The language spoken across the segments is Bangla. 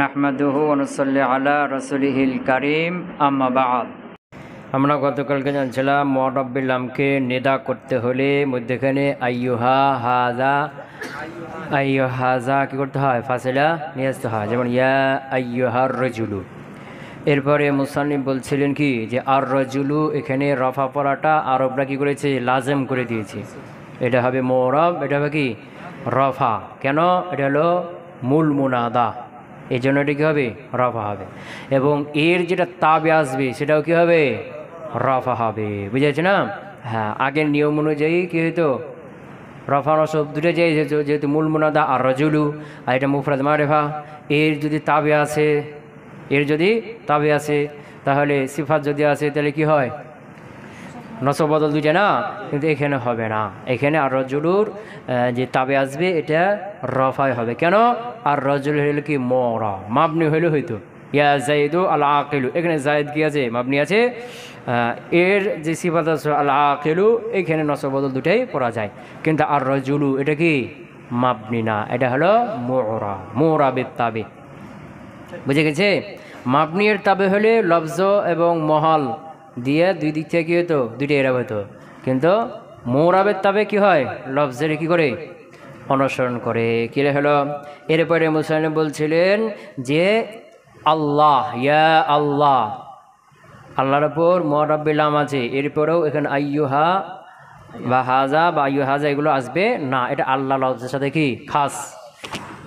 নাহমাদুহু ওয়া নুসাল্লি আলা রাসূলিহিল কারীম আম্মা বা'দ। আমরা গতকালকে জানছিলাম মুআরাব্বিল লামকে নিদা করতে হলে মধ্যখানে আইয়ুহা হাযা কি করতে হয়? ফাসিলা নিয়ে আসতে হয়, যেমন ইয়া আইয়ুহার রাজুলু। এরপরে মুসান্নিফ বলছিলেন কি যে আর রাজুলু এখানে রফা পড়াটা আরবরা কি করেছে? লাজেম করে দিয়েছে। এটা হবে মুআরাব, এটা হবে কি রফা। কেন? এটা হলো মূল মুনাদা, এই জন্য এটা কী হবে? রফা হবে। এবং এর যেটা তাবে আসবে সেটাও কী হবে? রফা হবে। বুঝেছে না? হ্যাঁ, আগের নিয়ম অনুযায়ী কী হইতো? রফা নসব দুটো যাই যেত, যেহেতু মূল মুনাদা আর রাজুলু, আর এটা মুফরাদ মারিফা। এর যদি তাবে আসে, তাহলে সিফাত যদি আসে তাহলে কি হয়? নসব বদল দুইটা না, কিন্তু এখানে হবে না। এখানে আর রাজুলুর যে তাবে আসবে এটা রফায় হবে। কেন? আর রাজুল হইল কি মরা, মাবনি হইলে হইতো ইয়া জাইদু আল আকিলু। এখানে জায়দ কি আছে? মাবনি আছে। এর যে সিফাত আছে আল আকিলু, এখানে নসব বদল দুটাই পড়া যায়। কিন্তু আর রাজুলু এটা কি মাবনি না, এটা হলো মুরাবের তাবে। বুঝে গেছে? মাবনির তাবে হলে লফজ এবং মহল দিয়ে দুই দিক থেকে কী হতো? দুইটা এরাব হতো। কিন্তু মুরাবের তাবে কি হয়? লফজের কি করে? অনুসরণ করে। কি হলো? এরপরে মুসান্নিফ বলছিলেন যে আল্লাহ, ইয়া আল্লাহ, আল্লাহর উপর মুআরাব্বিল লাম আছে। এরপরেও এখানে আইয়ুহা বা হাজা বা আইয়ু হাজা এগুলো আসবে না। এটা আল্লাহ লফজের সাথে কি খাস,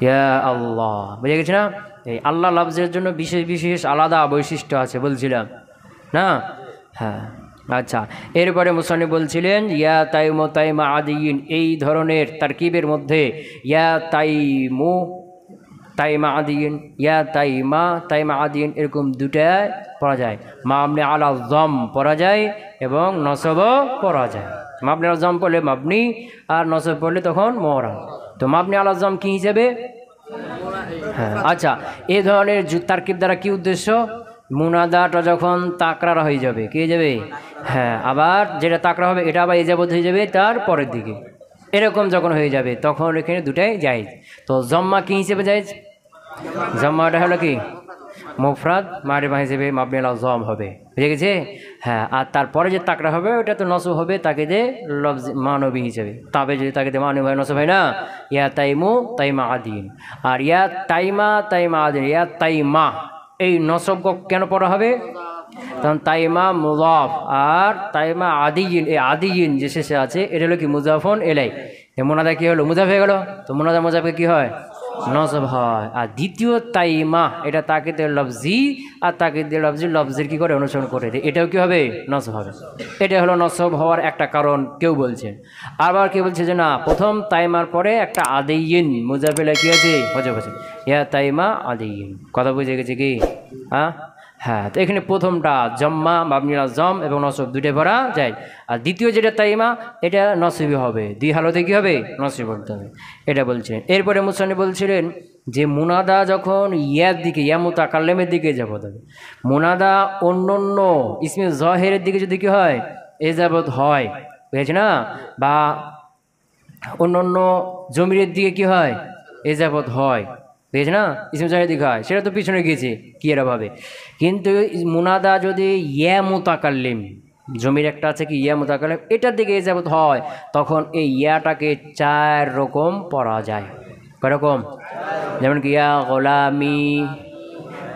ইয়া আল্লাহ। বুঝে গেছে না? এই আল্লাহ লফজের জন্য বিশেষ বিশেষ আলাদা বৈশিষ্ট্য আছে বলছিলাম না? হ্যাঁ, আচ্ছা। এরপরে মুসান্নিফ বলছিলেন ইয়া তাইমু তাইমা আদিয়িন, এই ধরনের তারকিবের মধ্যে ইয়া তাইমু তাইমা আদিয়িন, ইয়া তাইমা তাইমা আদিয়িন এরকম দুটায় পড়া যায়। মাবনি আলা যম পড়া যায় এবং নসবও পড়া যায়। মাবনি আলা যম পড়লে মাবনি, আর নসব পড়লে তখন মুআরাব। তো মাবনি আলা যম কি হিসেবে? হ্যাঁ, আচ্ছা। এই ধরনের তারকিব দ্বারা কি উদ্দেশ্য? মুনাদাটা যখন তাকরার হয়ে যাবে, কি হয়ে যাবে? হ্যাঁ, আবার যেটা তাকরা হবে এটা আবার ইজাবত হয়ে যাবে তার পরের দিকে। এরকম যখন হয়ে যাবে তখন এখানে দুটাই জায়েজ। তো জম্মা কি হিসেবে জায়েজ? জম্মাটা হলো কি মুফরাদ মারিফা হিসেবে মাবনি আলা যম হবে। বুঝে গেছে? হ্যাঁ, আর তারপরে যে তাকরা হবে ওটা তো নসব হবে তাকে দে লফজ মানবী হিসেবে। তবে যদি তাকে দে মানবী নসব হয় না, ইয়া তাইমু তাইমা আদিন। আর ইয়া তাইমা তাইমা আদিন, ইয়া তাইমা এই নসব কেন পড়া হবে? তখন তাইমা মুজাফ, আর তাইমা আদিয়িন, এই আদিয়িন যে শেষে আছে এটা হলো কি মুজাফন এলাই। মুনাদা কি হলো? মুজাফ হয়ে গেল। তো মুনাদা মুজাফে কি হয়? নসব হয়। আর দ্বিতীয় তাইমা এটা তাকিদের লফজি, আর তাকিদের লফজি লফজের কি করে? অনুসরণ করে দেয়। এটাও কি হবে? নসব হবে। এটা হলো নসব হওয়ার একটা কারণ কেউ বলছেন। আবার কেউ বলছে যে না, প্রথম তাইমার পরে একটা আদিয়িন মুজাফেলা কি আছে? হজব আছে, ইয়া তাইমা আদিয়িন। কথা বুঝে গেছে কি? হ্যাঁ, তো এখানে প্রথমটা জম্মা মাবনি আলা যম এবং নসব দুইটা পড়া যায়। আর দ্বিতীয় যেটা তাইমা এটা নসবি হবে। দুই হালতে কি হবে? নসবি পড়তে হবে। এটা বলছিলেন। এরপরে মুসান্নিফ বলছিলেন যে মুনাদা যখন ইয়ার দিকে, ইয়া মুতাকাল্লিমের দিকে যাবত হবে। মুনাদা অন্য ইসমে জহেরের দিকে যদি কি হয়? এজাবত হয়, বুঝেছে না? বা অন্য জমিরের দিকে কি হয়? এজাবত হয়, বুঝেছে না? ইসমে জহেরের দিকে হয়, সেটা তো পিছনে গিয়েছে কি এরা ভাবে। কিন্তু মুনাদা যদি ইয়া মুতাকাল্লিম, জমির একটা আছে কি ইয়া মুতাকাল্লিম, এটার দিকে এজাবত হয়, তখন এই ইয়াটাকে 4 রকম পড়া যায়। কয়রকম? যেমন কি ইয়া গোলামি,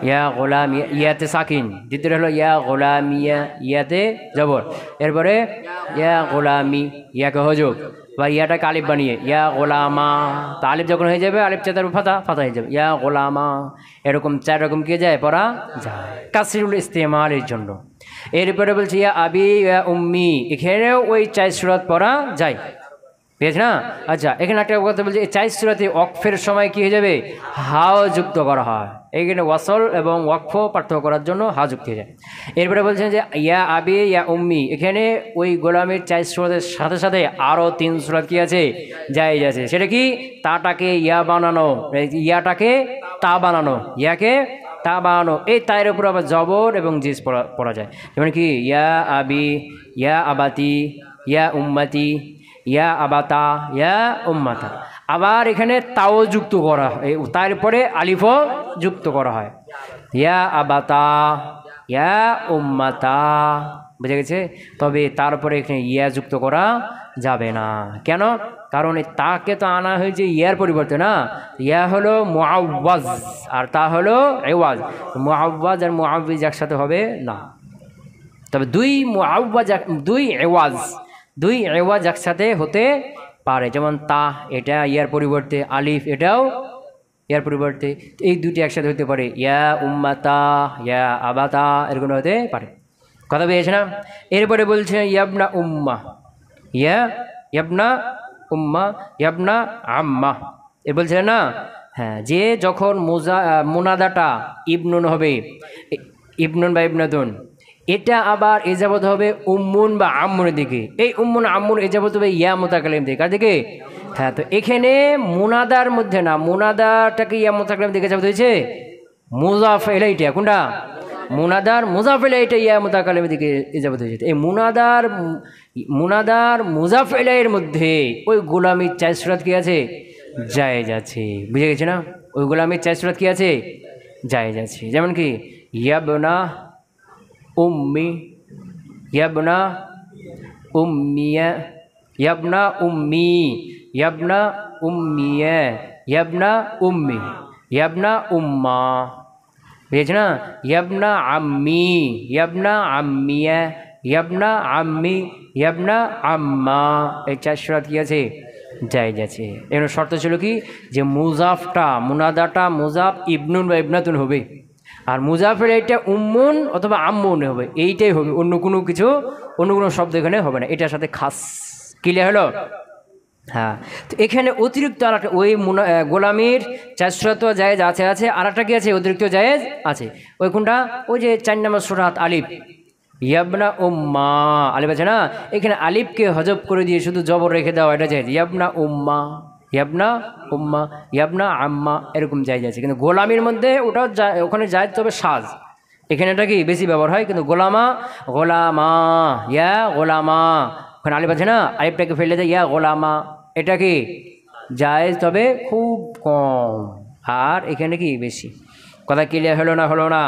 ইয়া গোলামি, ইয়াতে সাকিন। দ্বিতীয় হলো ইয়া গোলামিয়া, ইয়াতে জবর। এরপরে ইয়া গোলামি, ইয়াকে হজব, বা ইয়াটাকে আলিফ বানিয়ে ইয়া গোলামা। তা আলিফ যখন হয়ে যাবে আলিফ চেতার ফাতা হয়ে যাবে, ইয়া গোলামা। এরকম 4 রকম কে যায়? পড়া যায় কাসিরুল ইস্তেমালের জন্য। এরপরে বলছি ইয়া আবি ইয়া উম্মি, এখানেও ওই 4 সূরাত পড়া যায়, বুঝেছ না? আচ্ছা, এখানে একটা কথা বলছি, এই 4 সূরাতে ওয়াকফের সময় কি হয়ে যাবে? হাও যুক্ত করা হয়। এইখানে ওয়াসল এবং ওয়াকফ পার্থক্য করার জন্য হা যুক্ত হয়ে যায়। এরপরে বলছেন যে ইয়া আবি ইয়া উম্মি, এখানে ওই গোলামের 4 সূরাতের সাথে সাথে আরও 3 সূরাত কি আছে? জায়েজ আছে। সেটা কি? তাটাকে ইয়া বানানো, ইয়াটাকে তা বানানো, ইয়াকে তা বানানো। এই তায়ের উপর আবার জবর এবং জিস পড়া যায়। যেমন কি ইয়া আবি, ইয়া আবাতি, ইয়া উম্মতি, ইয়া আবাতা, ইয়া উম্মাতা। আবার এখানে তাও যুক্ত করা হয়, তারপরে আলিফও যুক্ত করা হয়। ইয়া আবাতা, ইয়া উম্মাতা, বুঝে গেছে? তবে তারপরে এখানে ইয়া যুক্ত করা যাবে না। কেন? কারণ এই তাকে তো আনা হয়েছে ইয়ার পরিবর্তে না, ইয়া হলো মুআওয়াজ আর তা হলো এওয়াজ। মুআওয়াজ আর মুআওয়িজ একসাথে হবে না। তবে দুই মুআওয়াজ দুই এওয়াজ একসাথে হতে পারে, যেমন তা এটা ইয়ার পরিবর্তে, আলিফ এটাও ইয়ার পরিবর্তে, এই দুটি একসাথে হতে পারে। ইয়া উম্মাতা, ইয়া আবাতা, এরকম হতে পারে। কথা পেয়েছে না? এরপরে বলছে ইয়াবনা উম্মা, ইয়াবনা উম্মা, ইয়াবনা আম্মা, এ বলছে না? হ্যাঁ, যে যখন মুনাদাটা ইবনুন হবে, ইবনুন বা ইবনাতুন, এটা আবার এজাবত হবে উম্মুন বা আম্মুনের দিকে। এই উম্মুন আম্মুন এজাবত হবে ইয়া মুতাকাল্লিম দিকে। কার দিকে? হ্যাঁ, তো এখানে মুনাদার মধ্যে না, মুনাদাটাকে ইয়া মুতাকাল্লিম দিকে এজাবত হয়েছে মুজাফ ইলাইহি, কোনটা? মুনাদার মুজাফ ইলাইহি ইয়া মুতাকাল্লিম দিকে এজাবত হয়েছে। এই মুনাদার মুজাফ ইলাইহির মধ্যে ওই গোলামির চার সুরাত কি আছে? জায়েজ আছে। বুঝে গেছে না? ওই গোলামির চার সুরাত কি আছে? জায়েজ আছে। যেমন কি ইয়াবনা উম্মি, ইয়াবনা উম্মিয়া, ইয়াবনা উম্মি, ইয়াবনা উম্মিয়া, ইয়াবনা উম্মি, ইয়াবনা উম্মা, বুঝেছে না? ইয়াবনা আম্মি, ইয়াবনা আম্মিয়া, ইয়াবনা আম্মি, ইয়াবনা আম্মা, এই চার সুরাত কি আছে? জায়েজ আছে। এর শর্ত ছিল কি? যে মুজাফটা, মুনাদাটা মুজাফ ইবনুন বা ইবনাতুন হবে, আর মুজাফের এইটা উম্মুন অথবা আম্মুন হবে, এইটাই হবে, অন্য কোনো শব্দ এখানে হবে না। এটার সাথে খাস। ক্লিয়ার হলো? হ্যাঁ, তো এখানে অতিরিক্ত আর একটা ওই গোলামির 400 জায়েজ আছে, আর একটা কি আছে? অতিরিক্ত জায়েজ আছে। ওই কোনটা? ওই যে 4 নম্বর সূরাত আলিফ, ইয়াবনা উম্মা, আলিফ আছে না? এখানে আলিফকে হজব করে দিয়ে শুধু জবর রেখে দেওয়া, এটা জায়েজ। ইয়াবনা উম্মা, ইয়াবনা উম্মা, ইয়াবনা আম্মা, এরকম জায়েজ আছে। কিন্তু গোলামির মধ্যে ওটাও ওখানে জায়েজ, তবে সাজ। এখানে এটা কি বেশি ব্যবহার হয়। কিন্তু গোলামা, ইয়া গোলামা, ওখানে আলিফ আছে না, আলিফটাকে ফেলে দেয় ইয়া গোলামা, এটা কি জায়েজ, তবে খুব কম। আর এখানে কি বেশি। কথা ক্লিয়ার হলো না?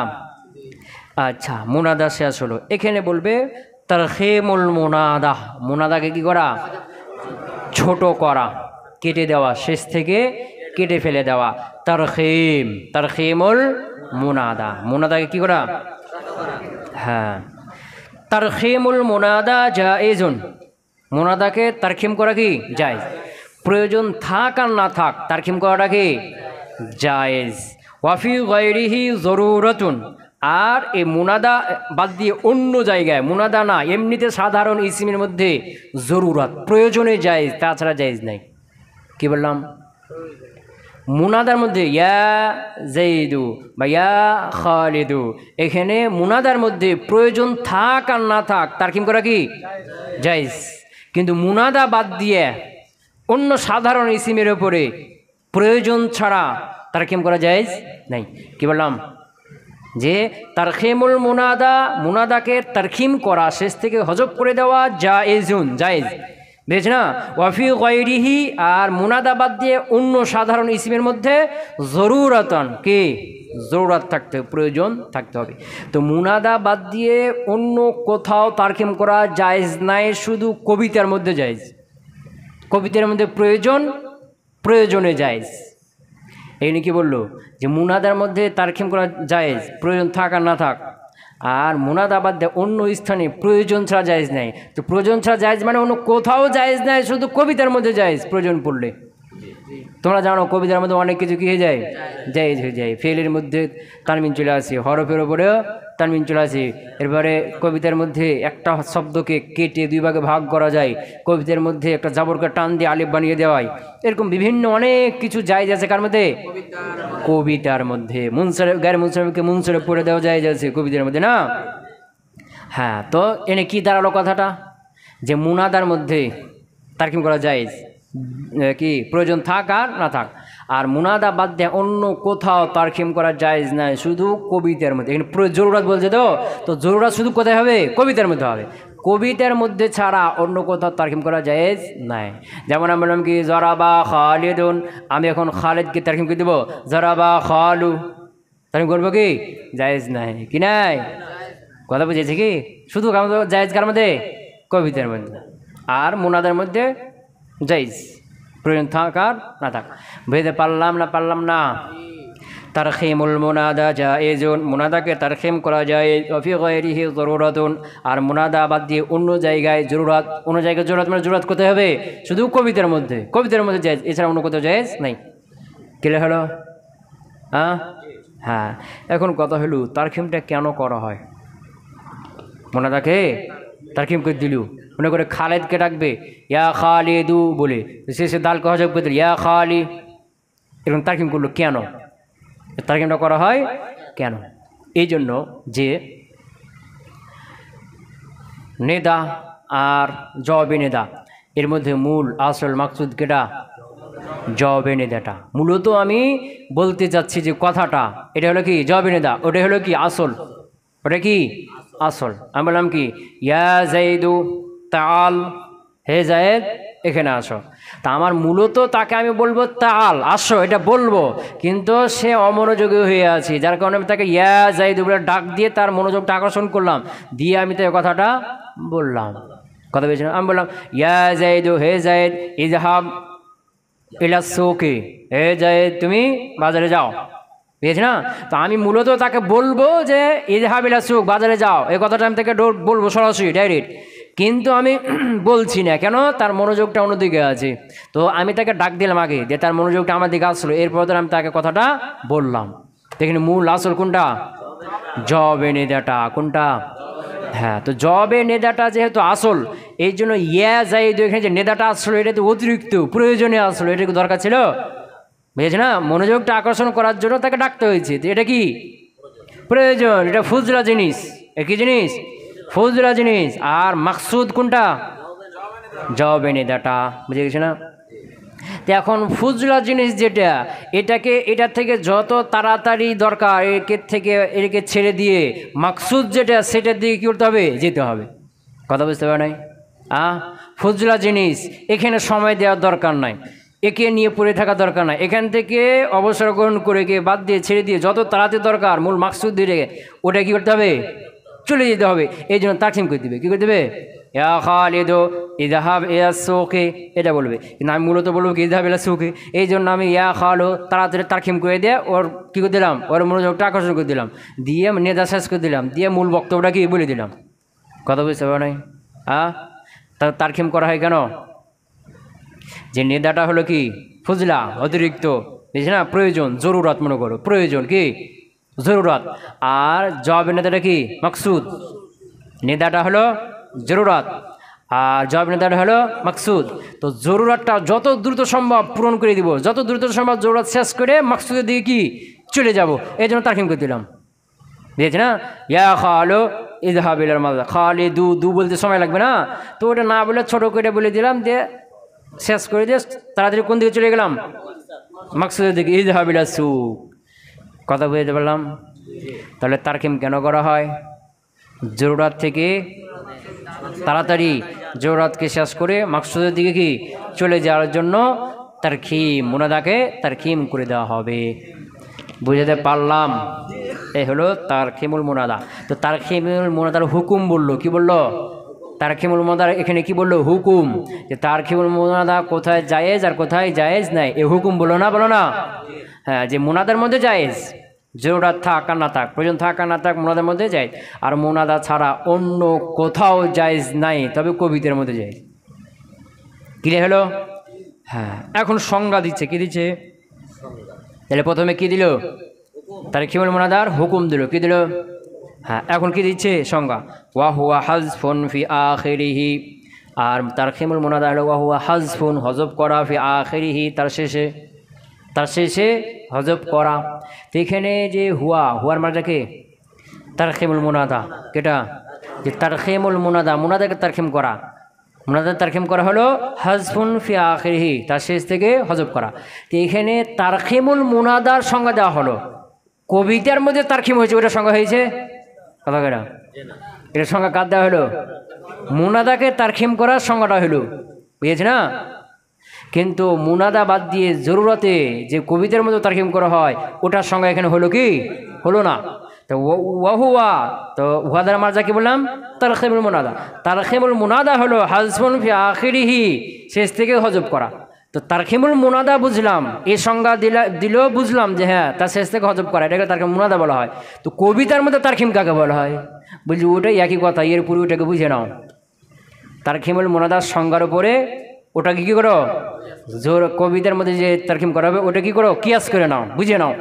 আচ্ছা, মুনাদা শেষ হলো। এখানে বলবে তারখিমুল মুনাদা, মুনাদাকে কি করা? ছোট করা, কেটে দেওয়া, শেষ থেকে কেটে ফেলে দেওয়া। তারখিমুল মুনাদা, মুনাদাকে কি করা? হ্যাঁ, তারখিমুল মুনাদা জায়েজুন, মুনাদাকে তারখিম করা কি জায়েজ। প্রয়োজন থাক আর না থাক, তারখিম করাটা কি জায়েজ। ওয়াফি গায়রিহি জরুরাতুন, আর এই মুনাদা বাদ দিয়ে অন্য জায়গায়, মুনাদা না, এমনিতে সাধারণ ইসিমের মধ্যে জরুরত, প্রয়োজনে জায়েজ, তাছাড়া জায়েজ নাই। কি বললাম? মুনাদার মধ্যে ইয়া জাইদু বা ইয়া খালিদু, এখানে মুনাদার মধ্যে প্রয়োজন থাক আর না থাক, তারকিম করা কি জায়েজ। কিন্তু মুনাদা বাদ দিয়ে অন্য সাধারণ ইসিমের উপরে প্রয়োজন ছাড়া তারকিম করা জায়েজ নাই। কি বললাম? যে তারখিমুল মুনাদা, মুনাদাকে তারখিম করা, শেষ থেকে হজব করে দেওয়া জায়েজুন, জায়েজ। বুঝেছ না? ওয়াফি গায়রিহি, আর মুনাদা বাদ দিয়ে অন্য সাধারণ ইসিমের মধ্যে জরুরাতান, কি জরুরত থাকতে হবে, প্রয়োজন থাকতে হবে। তো মুনাদা বাদ দিয়ে অন্য কোথাও তারখিম করা জায়েজ নাই, শুধু কবিতার মধ্যে জায়েজ। কবিতার মধ্যে প্রয়োজনে জায়েজ। এই কি বললো? যে মুনাদার মধ্যে তারখিম করা জায়েজ, প্রয়োজন থাক আর না থাক। আর মুনাদা বাদ দিয়ে অন্য স্থানে প্রয়োজন ছাড়া জায়েজ নাই। তো প্রয়োজন ছাড়া জায়েজ মানে অন্য কোথাও জায়েজ নাই, শুধু কবিতার মধ্যে জায়েজ প্রয়োজন পড়লে। তোমরা জানো কবিতার মধ্যে অনেক কিছু কী হয়ে যায়, জায়েজ হয়ে যায়। ফেলের মধ্যে তানবিন চলে আসে, হরফের ওপরেও তানবিন চলে আসে। এরপরে কবিতার মধ্যে একটা শব্দকে কেটে দুই ভাগে ভাগ করা যায়, কবিতার মধ্যে একটা জাবরকে টান দিয়ে আলিফ বানিয়ে দেওয়া হয়। এরকম বিভিন্ন অনেক কিছু জায়েজ আছে। কার মধ্যে? কবিতার মধ্যে। মুনসারিফ, গায়ের মুনসারিফকে মুনসারিফ পড়ে দেওয়া জায়েজ আছে কবিতার মধ্যে, না? হ্যাঁ, তো এনে কি দাঁড়ালো কথাটা? যে মুনাদার মধ্যে তারকিম করা জায়েজ, কি প্রয়োজন থাক আর না থাক। আর মুনাদা বাদ দিয়ে অন্য কোথাও তারকিম করা জায়েজ নাই, শুধু কবিতার মধ্যে। এখানে জরুরত বলছে, তো জরুরত শুধু কোথায় হবে? কবিতার মধ্যে হবে। কবিতার মধ্যে ছাড়া অন্য কোথাও তারকিম করা জায়েজ নাই। যেমন আমি বললাম কি জরাবা খালিদুন, আমি এখন খালিদকে তারকিম করে দেবো জরাবা খালু, তারকিম করবো কি? জায়েজ নাই, কি নাই? কথা বুঝেছি কি? শুধু জায়েজ কার মধ্যে? কবিতার মধ্যে। আর মুনাদের মধ্যে জায়েজ, প্রয়োজন থাকার না থাক। বুঝতে পারলাম না? তারখিমুল মুনাদা জায়েজুন, মুনাদাকে তারখিম করা যায়। ফি গায়রিহি যরুরাতুন, আর মুনাদা বাদ দিয়ে অন্য জায়গায় জরুরত, অন্য জায়গায় জরুরত মানে জরুরত কোথায় হবে? শুধু কবিতার মধ্যে জায়েজ, এছাড়া অন্য কোথাও জায়েজ নাই। ক্লিয়ার হলো? হ্যাঁ। এখন কথা হলো তারখিমটা কেন করা হয়? মুনাদাকে তারখিম করে দিল, মনে করে খালেদকে ডাকবে ইয়া খালিদু বলে, শেষে দালকে হজব করে দিল ইয়া খালি, এরকম তারখিম করলো কেন? তারকিমটা করা হয় কেন? এই জন্য যে নেদা আর জবাবে নেদা এর মধ্যে মূল আসল মাকসুদ কেটা? জবাবে নেদাটা। মূলত আমি বলতে চাচ্ছি যে কথাটা, এটা হলো কি জবাবে নেদা, ওটা হলো কি আসল, ওটা কি আসল। আমি বললাম কি ইয়া জাইদু তাল, হে জায়েদ এখানে আসো। তা আমার মূলত তাকে আমি বলবো তাল আসো, এটা বলবো, কিন্তু সে অমনোযোগী হয়ে আছে, যার কারণে আমি তাকে ইয়া জাইদ বলে ডাক দিয়ে তার মনোযোগটা আকর্ষণ করলাম, দিয়ে আমি তাই কথাটা বললাম। কথা বলছিলাম, আমি বললাম ইয়া জাইদু, হে জায়েদ ইজহাব ইলা সুকি, হে জায়েদ তুমি বাজারে যাও, বুঝেছি না? তো আমি মূলত তাকে বলবো যে ইজহাব ইলা সুক, বাজারে যাও, এই কথাটা আমি তাকে বলবো সরাসরি ডাইরেক্ট, কিন্তু আমি বলছি না কেন? তার মনোযোগটা অন্যদিকে আছে। তো আমি তাকে ডাক দিলাম আগে, যে তার মনোযোগটা আমার দিকে আসলো, এরপর আমি তাকে কথাটা বললাম। দেখেন মূল আসল কোনটা? জবাবে নেদাটা। কোনটা? হ্যাঁ। তো জবাবে নেদাটা যেহেতু আসল, এই জন্য ইয়া জাইদ এখানে যে নেদাটা আসলো এটা তো অতিরিক্ত প্রয়োজনীয় আসলো, এটা কি দরকার ছিল? বুঝেছি না? মনোযোগটা আকর্ষণ করার জন্য তাকে ডাকতে হয়েছে, তো এটা কি প্রয়োজন? এটা ফুজলা জিনিস। কি জিনিস? ফুজলা জিনিস। আর মাকসুদ কোনটা? জবাবে নেদাটা। বুঝে গেছে না? তো এখন ফুজলা জিনিস যেটা, এটার থেকে যত তাড়াতাড়ি দরকার একে ছেড়ে দিয়ে মাকসুদ যেটা সেটার দিকে কী করতে হবে? যেতে হবে। কথা বুঝতে পারে নাই? ফুজলা জিনিস, এখানে সময় দেওয়ার দরকার নাই, একে নিয়ে পড়ে থাকা দরকার নাই, এখান থেকে অবসর গ্রহণ করে বাদ দিয়ে ছেড়ে দিয়ে যত তাড়াতাড়ি দরকার মূল মাকসুদ দিয়ে ওটা কী করতে হবে? চলে যেতে হবে। এই জন্য তারখিম করে দেবে। কী করে দেবে? ইয়া খালিদু ইযহাব ইলা সুকি, এটা বলবে। কিন্তু আমি মূলত বলবো কি ইযহাব ইলা সুকি, এই জন্য আমি ইয়া খালু তাড়াতাড়ি তারখিম করে দিয়ে ওর কী করে দিলাম? ওর মনোযোগটা আকর্ষণ করে দিলাম, দিয়ে নেদা শেষ করে দিলাম, দিয়ে মূল বক্তব্যটা কি বলে দিলাম। কথা বুঝতে পারো নাই? তারখিম করা হয় কেন? যে নেদাটা হলো কি ফুজলা, অতিরিক্ত, বুঝছি না? প্রয়োজন, জরুরত, মনে করো প্রয়োজন কি জরুরত। আর জবাবে নেদাটা কি মাকসুদ। নেদাটা হলো জরুরত আর জবাব নেদাটা হলো মাকসুদ। তো জরুরতটা যত দ্রুত সম্ভব পূরণ করে দিব, যত দ্রুত সম্ভব জরুরত শেষ করে মাকসুদের দিকে কি চলে যাব, এই জন্য তারখিম করে দিলাম। বুঝেছি না? ইয়া খালু ইযহাব ইলাল মাদ্রাসা, খালিদু দু বলতে সময় লাগবে না, তো ওটা না বলে ছোটো করে বলে দিলাম, দিয়ে শেষ করে দিয়ে তাড়াতাড়ি কোন দিকে চলে গেলাম? মাকসুদের দিকে, ইযহাব ইলা সুক। কথা বুঝতে পারলাম? তাহলে তারখিম কেন করা হয়? জরুরত থেকে তাড়াতাড়ি জরুরতকে শেষ করে মাকসুদের দিকে কি চলে যাওয়ার জন্য তারখিম, মুনাদাকে তারখিম করে দেওয়া হবে। বুঝতে পারলাম? এই হলো তারখিমুল মুনাদা। তো তারখিমুল মুনাদার হুকুম বললো, কি বললো? তারখিমুল মুনাদার এখানে কি বললো? হুকুম। যে তারখিমুল মুনাদা কোথায় জায়েজ আর কোথায় জায়েজ নাই, এ হুকুম বলো না? বলো না? হ্যাঁ, যে মুনাদার মধ্যে জায়েজ, জরুরত থাক আর না থাক, প্রয়োজন থাক আর না থাক, মুনাদার মধ্যে জায়েজ। আর মুনাদা ছাড়া অন্য কোথাও জায়েজ নাই, তবে কবিতার মধ্যে জায়েজ। ক্লিয়ার হলো? হ্যাঁ। এখন সংজ্ঞা দিচ্ছে, কি দিচ্ছে? তাহলে প্রথমে কি দিল? তারখিমুল মুনাদার হুকুম দিল, কি দিল? হ্যাঁ, এখন কি দিচ্ছে সংজ্ঞা? ওয়া হুয়া হাযফুন ফি আখিরিহি। আর তারখিমুল মুনাদা হলো ওয়া হুয়া হাযফুন, হযফ করা, ফি আখিরিহি তার শেষে হযফ করা। তো এখানে যে হুয়ার মানেটা কি? তারখিমুল মুনাদা। কেটা? যে তারখিমুল মুনাদা, মুনাদাকে তারখিম করা। মুনাদার তারখিম করা হলো হাযফুন ফি আখিরিহি, তার শেষ থেকে হযফ করা। তো এখানে তারখিমুল মুনাদার সংজ্ঞা দেওয়া হলো, কবিতার মধ্যে তারখিম হয়েছে ওটা সংজ্ঞা হয়েছে কথা কেনা এটা সংজ্ঞা কার দেওয়া হলো? মুনাদাকে তারখিম করার সংজ্ঞাটা হলো, বুঝেছে না? কিন্তু মুনাদা বাদ দিয়ে জরুরতে যে কবিতার মতো তারখিম করা হয় ওটার সংজ্ঞা এখানে হলো কি? হলো না। তো ওয়াহুয়া, তো উহা দ্বারা মার্জা কি বললাম? তারখিমুল মুনাদা। তারখিমুল মুনাদা হলো হাজফুন ফি আখিরিহি, শেষ থেকে হজব করা। তো তারখিমুল মুনাদা বুঝলাম, এই সংজ্ঞা দিলেও বুঝলাম যে হ্যাঁ তার শেষ থেকে হজব করা, এটাকে তারখিম মুনাদা বলা হয়। তো কবিতার মধ্যে তারখিম কাকে বলা হয়? বলছি ওটাই একই কথা, এর পুরো ওটাকে বুঝে নাও। তারখিমুল মুনাদার সংজ্ঞার উপরে ওটাকে কী করো? জোর কবিতার মধ্যে যে তারখিম করা হবে ওটা কী করো? কিয়াস করে নাও, বুঝে নাও।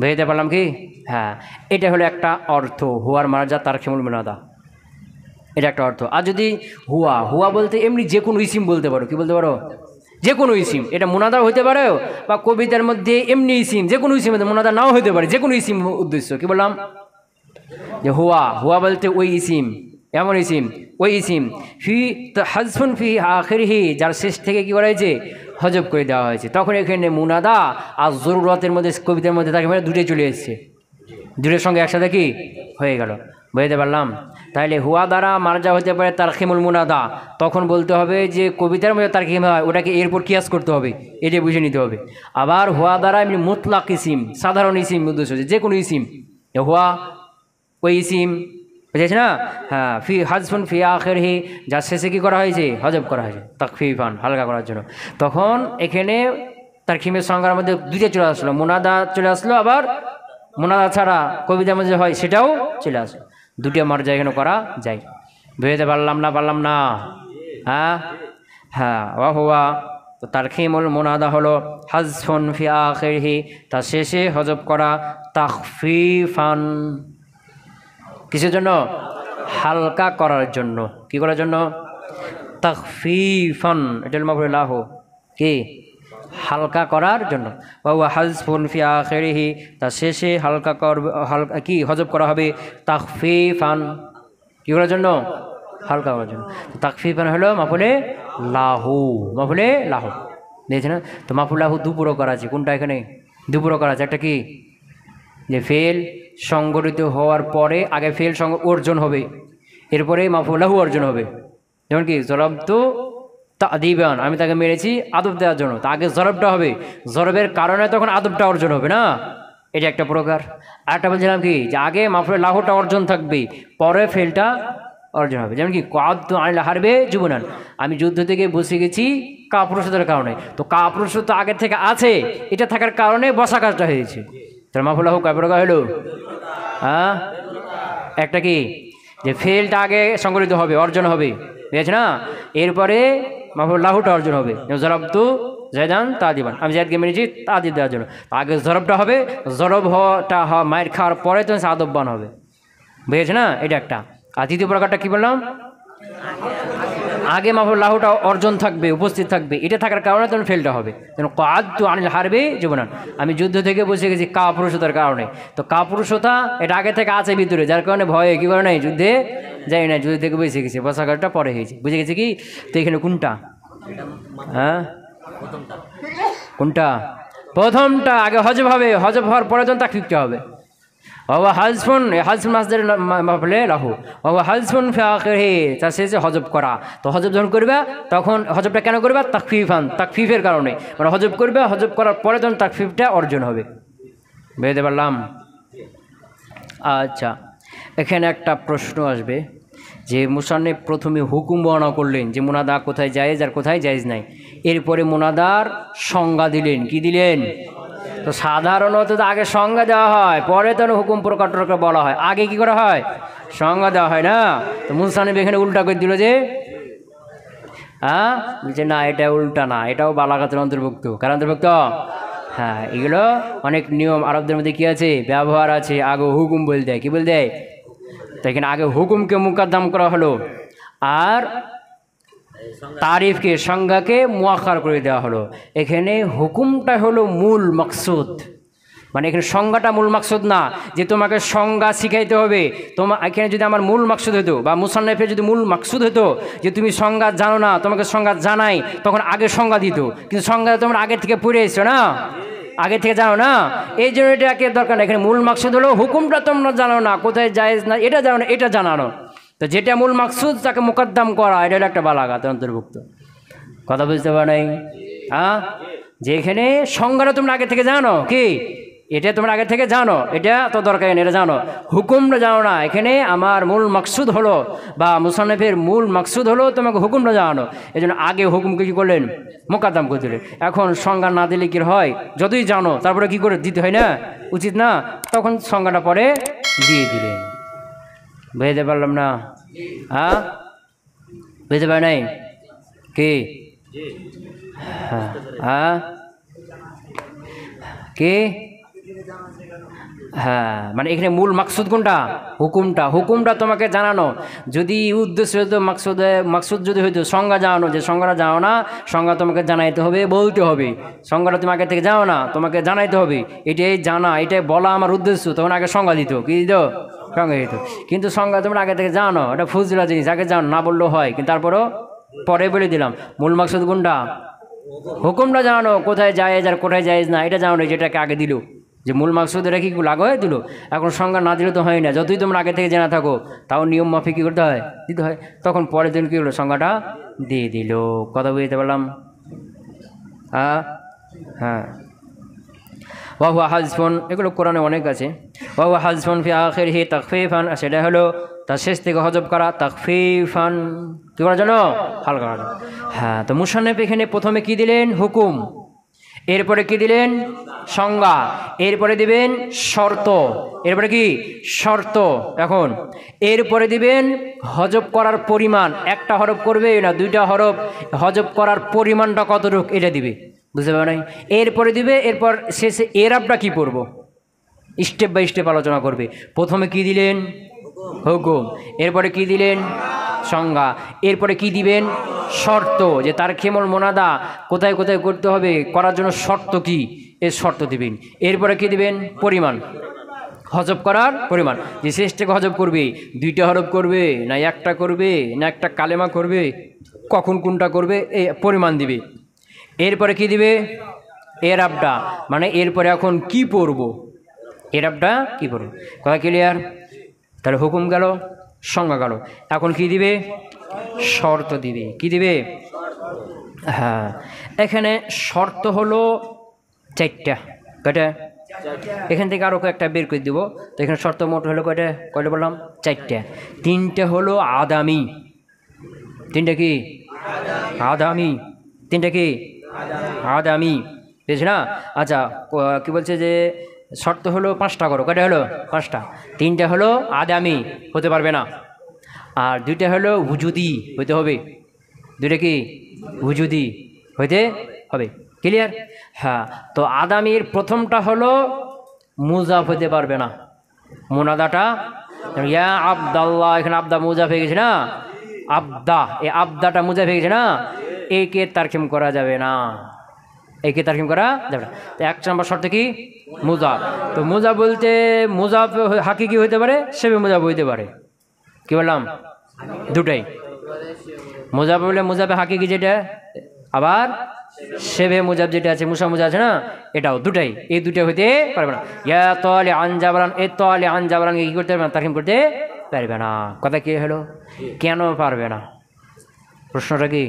বুঝতে পারলাম কি? হ্যাঁ, এটা হলো একটা অর্থ, হুয়ার মার্জা তারখিমুল মুনাদা, এটা একটা অর্থ। আর যদি হুয়া, হুয়া বলতে এমনি যে কোনো ইসিম বলতে পারো, কি বলতে পারো? যে কোনো ইসিম, এটা মুনাদা হইতে পারে, বা কবিতার মধ্যে এমনি ইসিম, যে কোনো ইসিম মুনাদা নাও হইতে পারে, যে কোনো ইসিম উদ্দেশ্য। কি বললাম? যে হুয়া, হুয়া বলতে ওই ইসিম, এমন ইসিম, ওই ইসিম ফি হাজফুন ফি আখিরিহি, যার শেষ থেকে কি করা হয়েছে? হজব করে দেওয়া হয়েছে। তখন এখানে মুনাদা আর জরুরতের মধ্যে, কবিতার মধ্যে তাকে দুটোই চলে এসছে, দুটোর সঙ্গে একসাথে কি হয়ে গেল। বুঝতে পারলাম? তাহলে হুয়া দ্বারা মার্জা হতে পারে তারখিমুল মুনাদা, তখন বলতে হবে যে কবিতার মধ্যে তারখিম হয় ওটাকে এরপর কিয়াস করতে হবে, এটা বুঝে নিতে হবে। আবার হুয়া দ্বারা এমনি মুতলাক ইসিম, সাধারণ ইসিম উদ্দেশ্য, যে কোনো ইসিম, হুয়া ওই ইসিম, বুঝেছে না? হ্যাঁ, ফি হাজফুন ফি আখিরিহি, যার শেষে কী করা হয়েছে? হজব করা হয়েছে, তাকফিফান, হালকা করার জন্য। তখন এখানে তারখিমের সংজ্ঞার মধ্যে দুইটা চলে আসলো, মুনাদা চলে আসলো, আবার মুনাদা ছাড়া কবিতার মধ্যে হয় সেটাও চলে আসলো। দুটো মার্জা এখানে করা যায়। বুঝতে পারলাম না? পারলাম না? হ্যাঁ হ্যাঁ, ওয়া হুয়া, তো তারখিমুল মুনাদা হলো হাজফুন ফি আখিরিহি, তার শেষে হজব করা, তাখফিফান, কিসের জন্য? হালকা করার জন্য। কি করার জন্য? তাখফিফান, এটা মাফউল লাহ, কি হালকা করার জন্য। ওয়া হাজফুন ফি আখিরিহি, তার শেষে হালকা হালকা কি হজব করা হবে, তাখফিফান, কি করার জন্য? হালকা করার জন্য। তাখফিফান হলো মাফউলে লাহু, মাফউলে লাহু, দেখছেন না? তো মাফউল লাহু দুপুরও করা আছে, কোনটা এখানে? দুপুরও করা আছে। একটা কি, যে ফেল সংগঠিত হওয়ার পরে আগে ফেল অর্জন হবে, এরপরে মাফউল লাহু অর্জন হবে। যেমন কি জরবতু তাদিবান, আমি তাকে মেরেছি আদব দেওয়ার জন্য, তা আগে জরবটা হবে, জরবের কারণে তখন আদবটা অর্জন হবে না, এটা একটা প্রকার। আরেকটা বলছিলাম কি, যে আগে মাফউল লাহুটা অর্জন থাকবে, পরে ফেলটা অর্জন হবে। যেমন কি কাদতু আনিল হারবে জুবনান, আমি যুদ্ধ থেকে বসে গেছি কাপুরুষতার কারণে, তো কাপুরুষতা তো আগের থেকে আছে, এটা থাকার কারণে বসা কাজটা হয়েছে। তাহলে মাফউল লাহু কয় প্রকার হলো? হ্যাঁ, একটা কি, যে ফেলটা আগে সংগঠিত হবে, অর্জন হবে, বুঝেছে না? এরপরে মাফউল লাহুটা অর্জন হবে। জরবতু জায়দান তাদিবান, আমি জায়দকে মেরেছি তাদিব দেওয়ার জন্য, আগে জরবটা হবে, জরব হওয়াটা মায়ের খাওয়ার পরে তো আদববান হবে, বুঝেছে না? এটা একটা। আর দ্বিতীয় প্রকারটা কি বললাম? আগে মাফউল লাহুটা অর্জন থাকবে, উপস্থিত থাকবে, এটা থাকার কারণে তখন ফেলটা হবে। যেন কাদতু আনিল হারবে জুবনান, আমি যুদ্ধ থেকে বসে গেছি কাপুরুষতার কারণে, তো কাপুরুষতা এটা আগে থেকে আছে ভিতরে, যার কারণে ভয়ে কি করে নাই, যুদ্ধে যাই না, যুদ্ধ থেকে বসে গেছে, বসা কাজটা পরে হয়েছে। বুঝে গেছে কি? তো এখানে কোনটা? হ্যাঁ, কোনটা? প্রথমটা আগে হজব হবে, হজব হওয়ার পরে তখন তাকফিফটা হবে। ওয়া হাজফুন, হাজফুন মাসদার মাফউলে লাহু, ওয়া হাজফুন ফি আখিরিহি, তার শেষে হজব করা। তো হজব যখন করবে তখন হজবটা কেন করবে? তাকফিফান, তাকফিফের কারণে, মানে হজব করবে, হজব করার পরে তখন তাকফিফটা অর্জন হবে। বুঝতে পারলাম? আচ্ছা, এখানে একটা প্রশ্ন আসবে, যে মুসান্নিফ প্রথমে হুকুম বর্ণনা করলেন যে মুনাদা কোথায় জায়েজ আর কোথায় জায়েজ নাই, এরপরে মুনাদার সংজ্ঞা দিলেন। কি দিলেন? তো সাধারণত তো আগে সংজ্ঞা দেওয়া হয়, পরে তো হুকুম প্রকার বলা হয়, আগে কি করা হয়? সংজ্ঞা দেওয়া হয় না। তো মুসান্নিফ এখানে উল্টা করে দিল যে, হ্যাঁ, বলছে না এটা উল্টা না, এটাও বালাগাতের অন্তর্ভুক্ত। কার অন্তর্ভুক্ত? হ্যাঁ, এগুলো অনেক নিয়ম আরবদের মধ্যে কি আছে, ব্যবহার আছে, আগে হুকুম বল দেয়। কি বল দেয়? তো এখানে আগে হুকুমকে মুকদ্দম করা হলো, আর তারিফকে, সংজ্ঞাকে মুআখার করে দেওয়া হলো। এখানে হুকুমটা হলো মূল মাকসুদ, মানে এখানে সংজ্ঞাটা মূল মাকসুদ না, যে তোমাকে সংজ্ঞা শিখাইতে হবে। তোমার এখানে যদি আমার মূল মাকসুদ হতো, বা মুসান্নিফের যদি মূল মাকসুদ হতো যে তুমি সংজ্ঞা জানো না, তোমাকে সংজ্ঞা জানাই, তখন আগে সংজ্ঞা দিত। কিন্তু সংজ্ঞা তোমরা আগের থেকে পড়ে এসছো না, আগে থেকে জানো না, এই জন্য এটাকে দরকার না। এখানে মূল মাকসুদ হলো হুকুমটা তোমরা জানো না, কোথায় জায়েজ না এটা জানো না, এটা জানানো। তো যেটা মূল মাকসুদ তাকে মোকদ্দম করা, এটা হলো একটা বালাগাত অন্তর্ভুক্ত। কথা বুঝতে পারো নাই? হ্যাঁ, যে এখানে সংজ্ঞাটা তোমরা আগে থেকে জানো, কি এটা তোমরা আগে থেকে জানো, এটা তো দরকার নেই, এটা জানো। হুকুমটা জানো না, এখানে আমার মূল মাকসুদ হলো বা মুসান্নিফের মূল মাকসুদ হলো তোমাকে হুকুমটা জানো, এই জন্য আগে হুকুমকে কী করলেন? মোকাদ্দম করে দিলেন। এখন সংজ্ঞা না দিলে কি হয়? যতই জানো তারপরে কি করে দিতে হয় না, উচিত না? তখন সংজ্ঞাটা পরে দিয়ে দিলেন। বুঝতে পারলাম না? হ্যাঁ, বুঝতে পারে নাই কি? হ্যাঁ হ্যাঁ, কি? হ্যাঁ, মানে এখানে মূল মাকসুদ কোনটা? হুকুমটা। হুকুমটা তোমাকে জানানো। যদি উদ্দেশ্য হতো মাকসুদ যদি হইতো সংজ্ঞা জানানো, যে সংজ্ঞাটা জানো না, সংজ্ঞা তোমাকে জানাইতে হবে, বলতে হবে। সংজ্ঞাটা তুমি আগে থেকে জানো না, তোমাকে জানাইতে হবে। এটাই জানা, এটাই বলা আমার উদ্দেশ্য, তখন আগে সংজ্ঞা দিত। কি দিত? সংজ্ঞা দিত। কিন্তু সংজ্ঞা তোমরা আগে থেকে জানো, এটা ফুজলা জিনিস, আগে জানো না বললেও হয়, কিন্তু তারপরও পরে বলে দিলাম। মূল মাকসুদ কোনটা? হুকুমটা জানানো, কোথায় জায়েজ আর কোথায় জায়েজ না এটা জানানো, যেটাকে আগে দিল, যে মূল মাকসুদ এটা কি আগে দিল। এখন সংজ্ঞা না দিলে তো হয় না, যতই তোমরা আগে থেকে জানা থাকো তাও নিয়ম মাফিক কী করতে হয়? দিতে হয়। তখন পরের দিন কী হলো? সংজ্ঞাটা দিয়ে দিল। কথা বুঝতে পারলাম? হ্যাঁ হ্যাঁ। ওয়াহুয়া হাজফুন, এগুলো কোরআনে অনেক আছে। ওয়াহুয়া হাজফুন ফি আখিরিহি তাখফীফান, সেটা হলো তার শেষ থেকে হজব করা, তাখফীফান কী করার জন্য? হালকা করার জন্য। হ্যাঁ, তো মুসান্নিফ এখানে প্রথমে কি দিলেন? হুকুম। এরপরে কি দিলেন? সংজ্ঞা। এরপরে দিবেন শর্ত। এরপরে কি? শর্ত। এখন এরপরে দিবেন হজব করার পরিমাণ, একটা হরফ করবে না দুইটা হরফ, হজব করার পরিমাণটা কতটুকু এটা দিবে। বুঝতে পারো নাই? এরপরে দিবে, এরপর শেষে এরাবটা কি পড়ব, স্টেপ বাই স্টেপ আলোচনা করবে। প্রথমে কি দিলেন? হুকুম। এরপরে কি দিলেন? সংজ্ঞা। এরপরে কি দিবেন? শর্ত, যে তার খেমল মোনাদা কোথায় কোথায় করতে হবে, করার জন্য শর্ত কি, এর শর্ত দিবেন। এরপরে কি দিবেন? পরিমাণ, হজব করার পরিমাণ, যে শেষ থেকে হজব করবে, দুইটা হরফ করবে না একটা করবে না একটা কালেমা করবে, কখন কোনটা করবে, এই পরিমাণ দিবে। এরপরে কি দিবে? এরাবটা, মানে এরপরে এখন কি পড়ব, এরাবটা কি পড়ব। কথা ক্লিয়ার? তাহলে হুকুম গেল, সংজ্ঞা গেল। এখন কি দিবে? শর্ত দিবে। কি দিবে? হ্যাঁ, এখানে শর্ত হলো চারটা। কয়টা? এখান থেকে আরও কয়েকটা বের করে দিব। তো এখানে শর্ত মোট হলো কয়টা? কয়টা বললাম? চারটা। তিনটে হলো আদামি। তিনটা কি? আদামি। তিনটা কি? আদামি। বুঝছি না? আচ্ছা, কি বলছে যে শর্ত হলো পাঁচটা করো। কয়টা হলো? পাঁচটা। তিনটা হলো আদামি, হতে পারবে না। আর দুইটা হলো হুজুদি, হইতে হবে। দুইটা কি? হুজুদি, হইতে হবে। ক্লিয়ার? হ্যাঁ, তো আদামির প্রথমটা হলো মুজাফ হইতে পারবে না। মুনাদাটা ইয়া আবদাল্লাহ, এখানে আবদা মুজাফ হয়ে গেছে না, আবদা, এই আবদাটা মুজাফ হয়ে গেছে না, একে তারকিম করা যাবে না, একে তারকিম করা যাবে না। তো এক নম্বর শর্ত কি? মুজাফ। তো মুজাফ বলতে মুজাফ হাকিকি হইতে পারে, সেবে মুজাফ হইতে পারে। কি বললাম? দুটাই। মুজাফ বলে মুজাফে হাকিকি যেটা, আবার সেবে মুজাফ যেটা আছে, মুসা মুজা আছে না, এটাও দুটাই। এই দুটাই হইতে পারবে না। ইয়া তালে আনজাবরান, এ তালে আনজাবরান কি করতে পারবে না? তারকিম করতে পারবে না। কথা কি হলো? কেন পারবে না? প্রশ্নটা কি?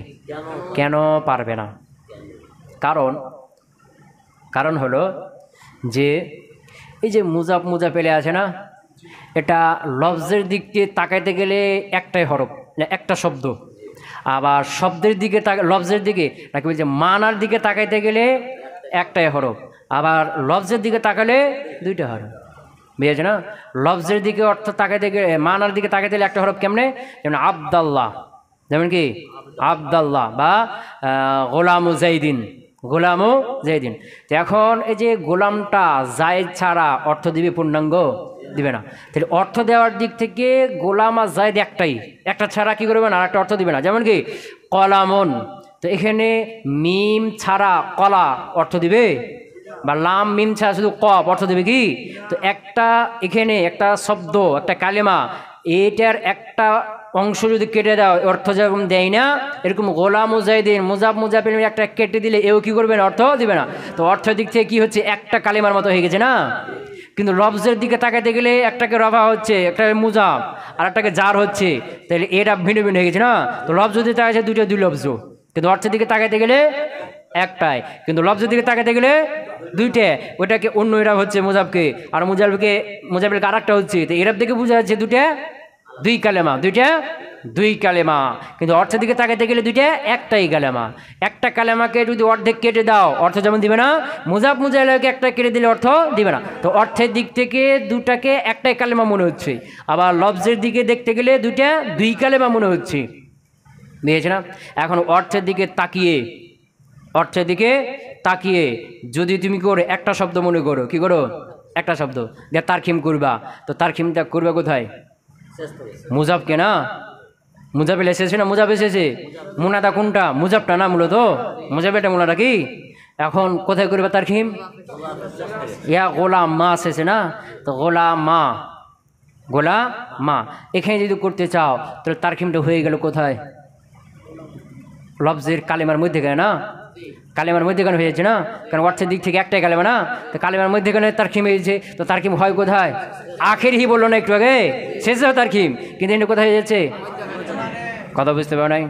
কেন পারবে না? কারণ হলো যে এই যে মুজাফ মুজাফ এলে আছে না, এটা লফজের দিক দিয়ে তাকাইতে গেলে একটাই হরফ, একটা শব্দ। আবার শব্দের দিকে লফজের দিকে নাকি বলছে মানার দিকে তাকাইতে গেলে একটাই হরফ, আবার লফজের দিকে তাকালে দুইটা হরফ। বুঝেছে না? লফজের দিকে অর্থ তাকাইতে গেলে, মানার দিকে তাকাইতে গেলে একটা হরফ। কেমনে? যেমন আবদাল্লাহ, যেমন কি আবদাল্লাহ, বা গোলামু জাইদিন, গোলামু জাইদিন। তো এখন এই যে গোলামটা জায়েদ ছাড়া অর্থ দিবে পূর্ণাঙ্গ? দিবে না। তাহলে অর্থ দেওয়ার দিক থেকে গোলাম আর জায়েদ একটাই, একটা ছাড়া কি করবে না, আর একটা অর্থ দিবে না। যেমন কি কলামন, তো এখানে মিম ছাড়া কলা অর্থ দিবে, বা লাম মিম ছাড়া শুধু কফ অর্থ দেবে কি? তো একটা এখানে একটা শব্দ, একটা কালেমা, এটার একটা অংশ যদি কেটে দাও অর্থ যেরকম দেয় না, এরকম গোলাম মুজাহিদিন মুজাব মুজাফিল একটা কেটে দিলে এও কি করবে না, অর্থ দিবে না। তো অর্থের দিক থেকে কি হচ্ছে, একটা কালিমার মতো হয়ে গেছে না। কিন্তু লফজের দিকে তাকাতে গেলে একটাকে রফা হচ্ছে, একটাকে মুজাব, আর একটাকে জার হচ্ছে, তাহলে এটা ভিন্ন ভিন্ন হয়ে গেছে না। তো লফজ যদি তাকাচ্ছে দুটো দুই লফজ, কিন্তু অর্থের দিকে তাকাতে গেলে একটাই, কিন্তু লফজের দিকে তাকাতে গেলে দুইটা। ওইটাকে অন্য এরাব হচ্ছে মুজাবকে, আর মুজাবিলকে আর একটা হচ্ছে। তো এরাব দিকে বোঝা যাচ্ছে দুইটা দুই কালেমা, দুইটা দুই কালেমা। কিন্তু অর্থের দিকে তাকাতে গেলে দুইটা একটাই কালেমা। একটা কালেমাকে যদি অর্ধেক কেটে দাও অর্থ যেমন দিবে না, মুজাব মুজাহিলকে একটা কেটে দিলে অর্থ দিবে না। তো অর্থের দিক থেকে দুটাকে একটাই কালেমা মনে হচ্ছে, আবার লফজের দিকে দেখতে গেলে দুইটা দুই কালেমা মনে হচ্ছে, বুঝেছে না। এখন অর্থের দিকে তাকিয়ে যদি তুমি করে একটা শব্দ মনে করো, কি করো, একটা শব্দ দিয়ে তারখিম করবা, তো তারখিমটা করবে কোথায়, মুজাবকে না। মুজাবিল এসেছে না, মুজাব এসেছে, মুনাদা কোনটা, মুজাবটা না মূলত, মুজাবেটা মুনাদা কি। এখন কোথায় করবে তারখিম, ইয়া গোলাম মা এসেছে না, তো গোলাম মা এখানে যদি করতে চাও তাহলে তারখিমটা হয়ে গেল কোথায়, লফজের কালেমার মধ্যেখানে না, কালেমার মধ্যেখানে হয়েছে না, কারণ অর্থের দিক থেকে একটাই কালেমা না। তো কালেমার মধ্যেখানে তারখিম হয়েছে, তো তারখিম হয় কোথায়, আখেরই বললো না একটু আগে, শেষেও তারখিম, কিন্তু এটা কোথায় হয়েছে, কথা বুঝতে পারো নাই,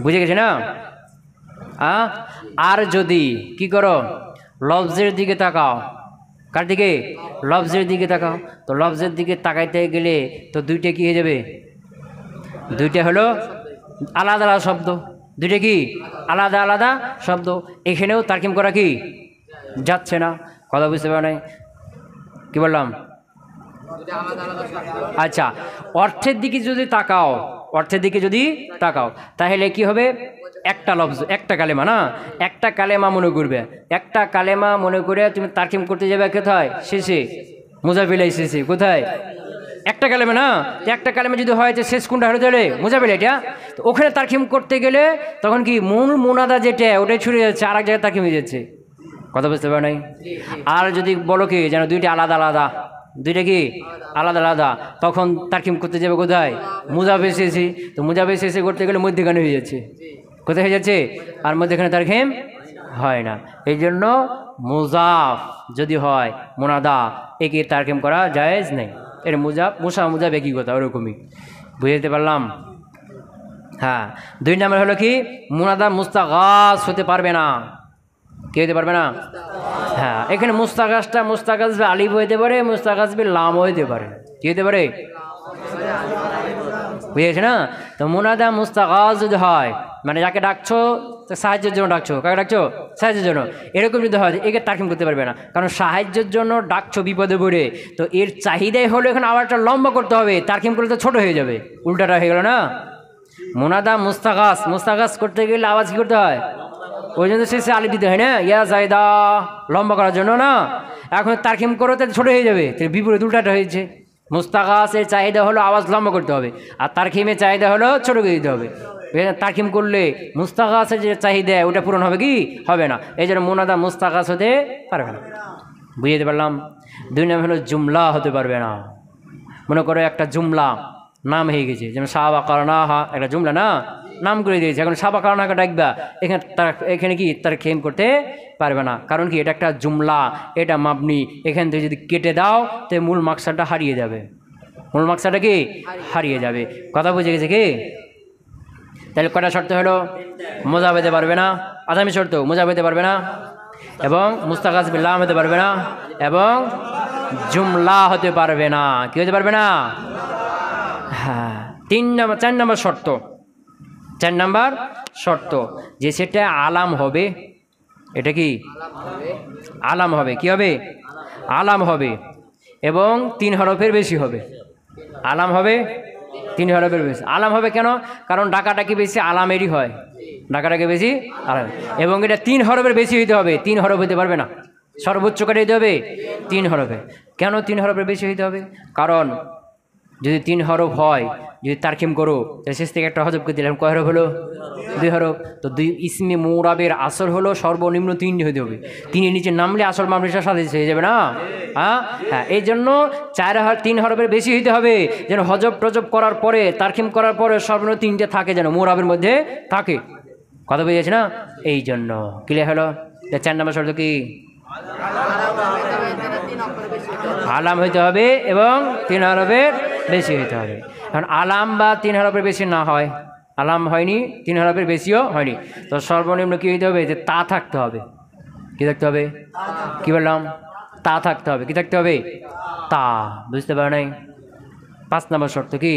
বুঝে গেছে না। আর যদি কি করো, লফজের দিকে তাকাও, কার দিকে, লফজের দিকে তাকাও, তো লফজের দিকে তাকাইতে গেলে তো দুইটা কি হয়ে যাবে, দুইটা হলো আলাদা আলাদা শব্দ, দুইটা কি আলাদা আলাদা শব্দ। এখানেও তারকিম করা কি যাচ্ছে না, কথা বুঝতে পারো নাই, কি বললাম। আচ্ছা, অর্থের দিকে যদি তাকাও তাহলে কি হবে, একটা লফজ একটা কালেমা না, একটা কালেমা মনে করবে, একটা কালেমা মনে করে তুমি তারকিম করতে যাবে কোথায়, শেষে, মুজাফিলাই শেষে, কোথায়, একটা কালেমা না। একটা কালেমা যদি হয় যে শেষ কোনটা হলো তাহলে মুজাবিল এটা, তো ওখানে তারকিম করতে গেলে তখন কি মূল মুনাদা যেটা ওটাই ছুড়ে যাচ্ছে, আর এক জায়গায় তারকিম হয়ে যাচ্ছে, কথা বুঝতে পারো নাই। আর যদি বলো কি যেন দুইটা আলাদা আলাদা, দুইটা কি আলাদা আলাদা, তখন তারকিম করতে যাবে কোথায়, মুজাবে শেষে, তো মুজাবে শেষে করতে গেলে মধ্যেখানে হয়ে যাচ্ছে, কোথায় হয়ে যাচ্ছে, আর মধ্যেখানে তারকিম হয় না। এই জন্য মুজাফ যদি হয় মুনাদা একে তারকিম করা জায়েজ নেই, এর মুজাব একই কথা, ওরকমই, বুঝতে পারলাম। হ্যাঁ, দুই নম্বর হলো কি, মুনাদা মুস্তাগাস হতে পারবে না, কি হতে পারবে না। হ্যাঁ, এখানে মুস্তাগাস আলিফ হইতে পারে, মুস্তাগাস লাম হইতে পারে, কি হতে পারে, বুঝেছে না। তো মুনাদা মুস্তাগাস যদি হয়, মানে যাকে ডাকছো সাহায্যের জন্য ডাকছো, কাকে ডাকছো, সাহায্যের জন্য, এরকম যদি হয় একে তারকিম করতে পারবে না, কারণ সাহায্যের জন্য ডাকছো বিপদে পড়ে, তো এর চাহিদাই হলো এখানে আবার একটা লম্বা করতে হবে, তারকিম করলে তো ছোট হয়ে যাবে, উল্টাটা হয়ে গেল না। মুনাদা মুস্তাগাস করতে গেলে আওয়াজ কি করতে হয়, ওই জন্য শেষে আলিফ দিতে হয় না, ইয়া জায়দা লম্বা করার জন্য না। এখন তারকিম করো তাহলে ছোট হয়ে যাবে, তাহলে বিপরীত উল্টাটা হয়েছে। মুস্তাগাসের চাহিদা হলো আওয়াজ লম্বা করতে হবে, আর তারকিমের চাহিদা হলো ছোট করে দিতে হবে। তারকিম করলে মুস্তাগাসের যে চাহিদা ওটা পূরণ হবে কি, হবে না, এই জন্য মুনাদা মুস্তাগাস হতে পারবে না, বুঝতে পারলাম। দুই নাম হলো জুমলা হতে পারবে না। মনে করো একটা জুমলা নাম হয়ে গেছে, যেমন সাহাবা কারনাহা একটা জুমলা না, নাম করে দিয়েছে, এখন সাহাবা কারনাকে ডাকবা, এখানে কি তার খেম করতে পারবে না, কারণ কি এটা একটা জুমলা, এটা মাবনি, এখান থেকে যদি কেটে দাও তো মূল মাকসাদটা হারিয়ে যাবে, মূল মাকসাদটা কি হারিয়ে যাবে, কথা বুঝে গেছে কি। তাহলে কটা শর্ত হলো, মোজাব হতে পারবে না, আসামি শর্ত মোজাব হতে পারবে না, এবং মুস্তাগাস বিল্লাহ হতে পারবে না, এবং জুমলা হতে পারবে না, কি হতে পারবে না। হ্যাঁ, 4 নম্বর শর্ত যে সেটা আলাম হবে, এটা কি আলাম হবে, কি হবে আলাম হবে, এবং 3 হরফের বেশি হবে, আলাম হবে 3 হরফের বেশি। আলাম হবে কেন, কারণ ডাকাডাকি বেশি আলামেরই হয়, ডাকাডাকি বেশি আলাম, এবং এটা 3 হরফের বেশি হইতে হবে, 3 হরফ হইতে পারবে না, সর্বোচ্চ কাটে দিতে হবে 3 হরফে। কেন 3 হরফের বেশি হইতে হবে, কারণ যদি 3 হরফ হয় যদি তারকিম করো তাহলে শেষ থেকে একটা হজব করে দিলাম, কয় হরফ হলো? 2 হরফ। তো 2 ইসমে মুরাবের আসল হলো সর্বনিম্ন 3 হতে হবে, 3-এর নিচে নামলে আসল মামলিশার সাথে হয়ে যাবে না। হ্যাঁ হ্যাঁ, এই জন্য 3 হরফের বেশি হইতে হবে, যেন হজব টজব করার পরে তারকিম করার পরে সর্বনিম্ন 3টে থাকে, যেন মুরাবের মধ্যে থাকে। কথা বুঝেছি না? এই জন্য ক্লিয়ার হলো। 4 নম্বর শর্ত কি? আলাম হইতে হবে এবং 3 হরফের বেশি হইতে হবে। কারণ আলাম বা 3 হরফের বেশি না হয়, আলাম হয়নি 3 হরফের বেশিও হয়নি, তো সর্বনিম্ন কী হইতে হবে? যে তা থাকতে হবে। কী থাকতে হবে? কী বললাম? তা থাকতে হবে। কী থাকতে হবে? তা। বুঝতে পারো নাই? 5 নম্বর শর্ত কি?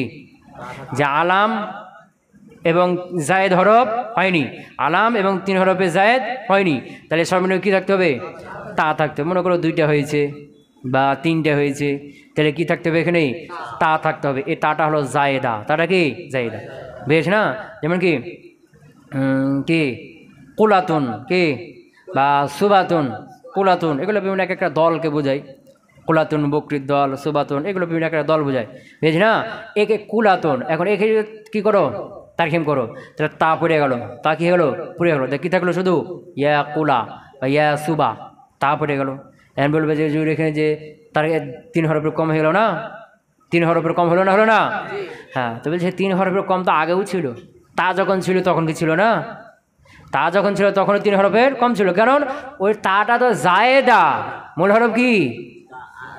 যে আলাম এবং জায়েদ হরফ হয়নি, আলাম এবং 3 হরফে জায়েদ হয়নি, তাহলে সর্বনিম্ন কী থাকতে হবে? তা থাকতে হবে। মনে করো 2টা হয়েছে বা 3টে হয়েছে, তাহলে কী থাকতে হবে? এখানে তা থাকতে হবে। এই তাটা হলো জায়েদা। তাটা কি? জায়েদা। বেশ না? যেমন কি কি কুলাতুন কি বা সুবাতুন, কুলাতুন এগুলো বিভিন্ন একটা দলকে বোঝায়। কুলাতুন বকরির দল, সুবাতুন এগুলো বিভিন্ন একটা দল বোঝায়, বুঝছি না? একে কুলাতুন, এখন একে কী করো? তারকিম করো, তাহলে তা পড়ে গেল। তা কী হলো? পড়ে গেলো। কী থাকলো? শুধু ইয়া কুলা বা ইয়া সুবা, তা পড়ে গেল। এখন বলবে যে এখানে যে তার 3 হরফের কম হয়ে গেল না? 3 হরফের কম হলো না? হলো না? হ্যাঁ, তো বলছে 3 হরফের কম তো আগেও ছিল। তা যখন ছিল তখন কি ছিল না? তা যখন ছিল তখনও 3 হরফের কম ছিল, কারণ ওই তাটা তো জায়েদা, মূল হরফ কি?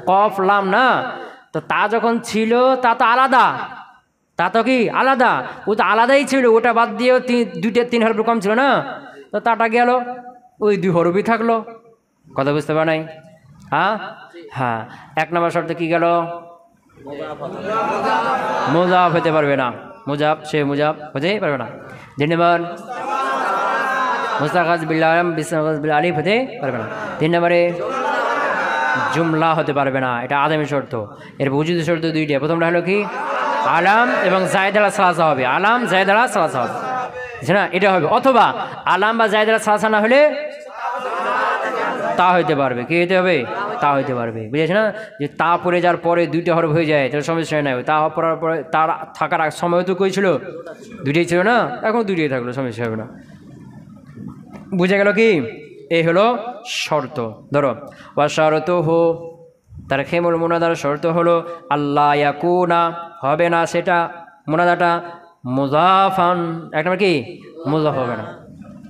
কফ লাম না? তো তা যখন ছিল তা তো আলাদা, তা তো কি আলাদা, ও তো আলাদাই ছিল, ওটা বাদ দিয়েও 3 হরফের কম ছিল না? তো তাটা গেল, ওই 2 হরফই থাকলো। কথা বুঝতে পার নাই? হ্যাঁ হ্যাঁ, 1 নম্বর শর্ত কি গেল? মুজাফ হতে পারবে না, মুজাফ সে মুজাফ হতে পারবে না। 2 নম্বর মুস্তাগাজ বিল আলিফ বিসমাগাজ বিল আলিফ হতে পারবে না। 3 নম্বরে জুমলা হতে পারবে না, এটা আদামি শর্ত। এর উজুদ শর্ত 2টা। প্রথমটা হলো কি? আলাম এবং জায়েদ আলা সালাসা হবে, আলাম জায়েদ আলা সালাসা হবে, বুঝছে না? এটা হবে। অথবা আলাম বা জায়েদ আলা সালাসা না হলে তা হইতে পারবে। কি হইতে হবে? তা হইতে পারবে, বুঝেছে না? যে তা পড়ে যাওয়ার পরে 2টা হরফ হয়ে যায়, তাহলে সমস্যা নাই। তা পড়ার পরে তার থাকার সময় তো কই ছিল? 2টাই ছিল না? এখন 2টাই থাকলো, সমস্যা হবে না। বুঝে গেল কি? এই হলো শর্ত। ধরো ওয়া শরত হো, তার খেমুল মুনাদার শর্ত হলো আল্লাহ ইয়াকুনা, হবে না সেটা মুনাদাটা মুজাফান। এক নম্বর কি? মুজাফ হবে না।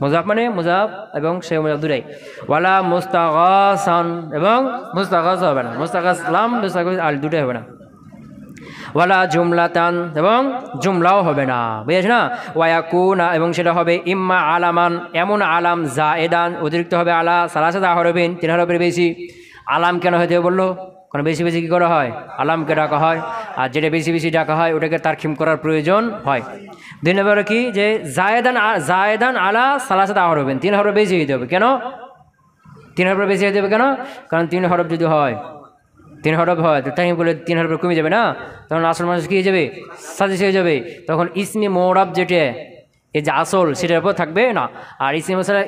মুজাফ মানে মুজাফ এবং সে মুজাফ দুটাই। ওয়ালা মুস্তাগাসান, এবং মুস্তাগাস হবে না, মুস্তাগাস লাম মুস্তাগাস আল দুটাই হবে না। ওয়ালা জুমলাতান, এবং জুমলাও হবে না, বুঝেছ না? ওয়াকুনা, এবং সেটা হবে ইম্মা আলামান, এমন আলাম জায়েদান, অতিরিক্ত হবে আলা সালাসাতা হরফিন, 3 হরফের বেশি। আলাম কেন হতে বললো? কারণ বেশি বেশি কী করা হয়? আলামকে ডাকা হয়, আর যেটা বেশি বেশি ডাকা হয় ওটাকে তারকিম করার প্রয়োজন হয়। 2 নম্বরে কি? যে জায়েদান আলা সালাসাতা হরফিন, 3 হরফ বেশি হতে হবে। কেন 3 হরফের বেশি হতে হবে? কেন? কারণ 3 হরফ যদি হয়, 3 হরফ হয় তো তাই বলে 3 হরফ কমে যাবে না? তখন আসল মানুষ কী হয়ে যাবে? সাজিশ হয়ে যাবে। তখন ইসমে মোরাব যেটা এই যে আসল সেটার উপর থাকবে না। আর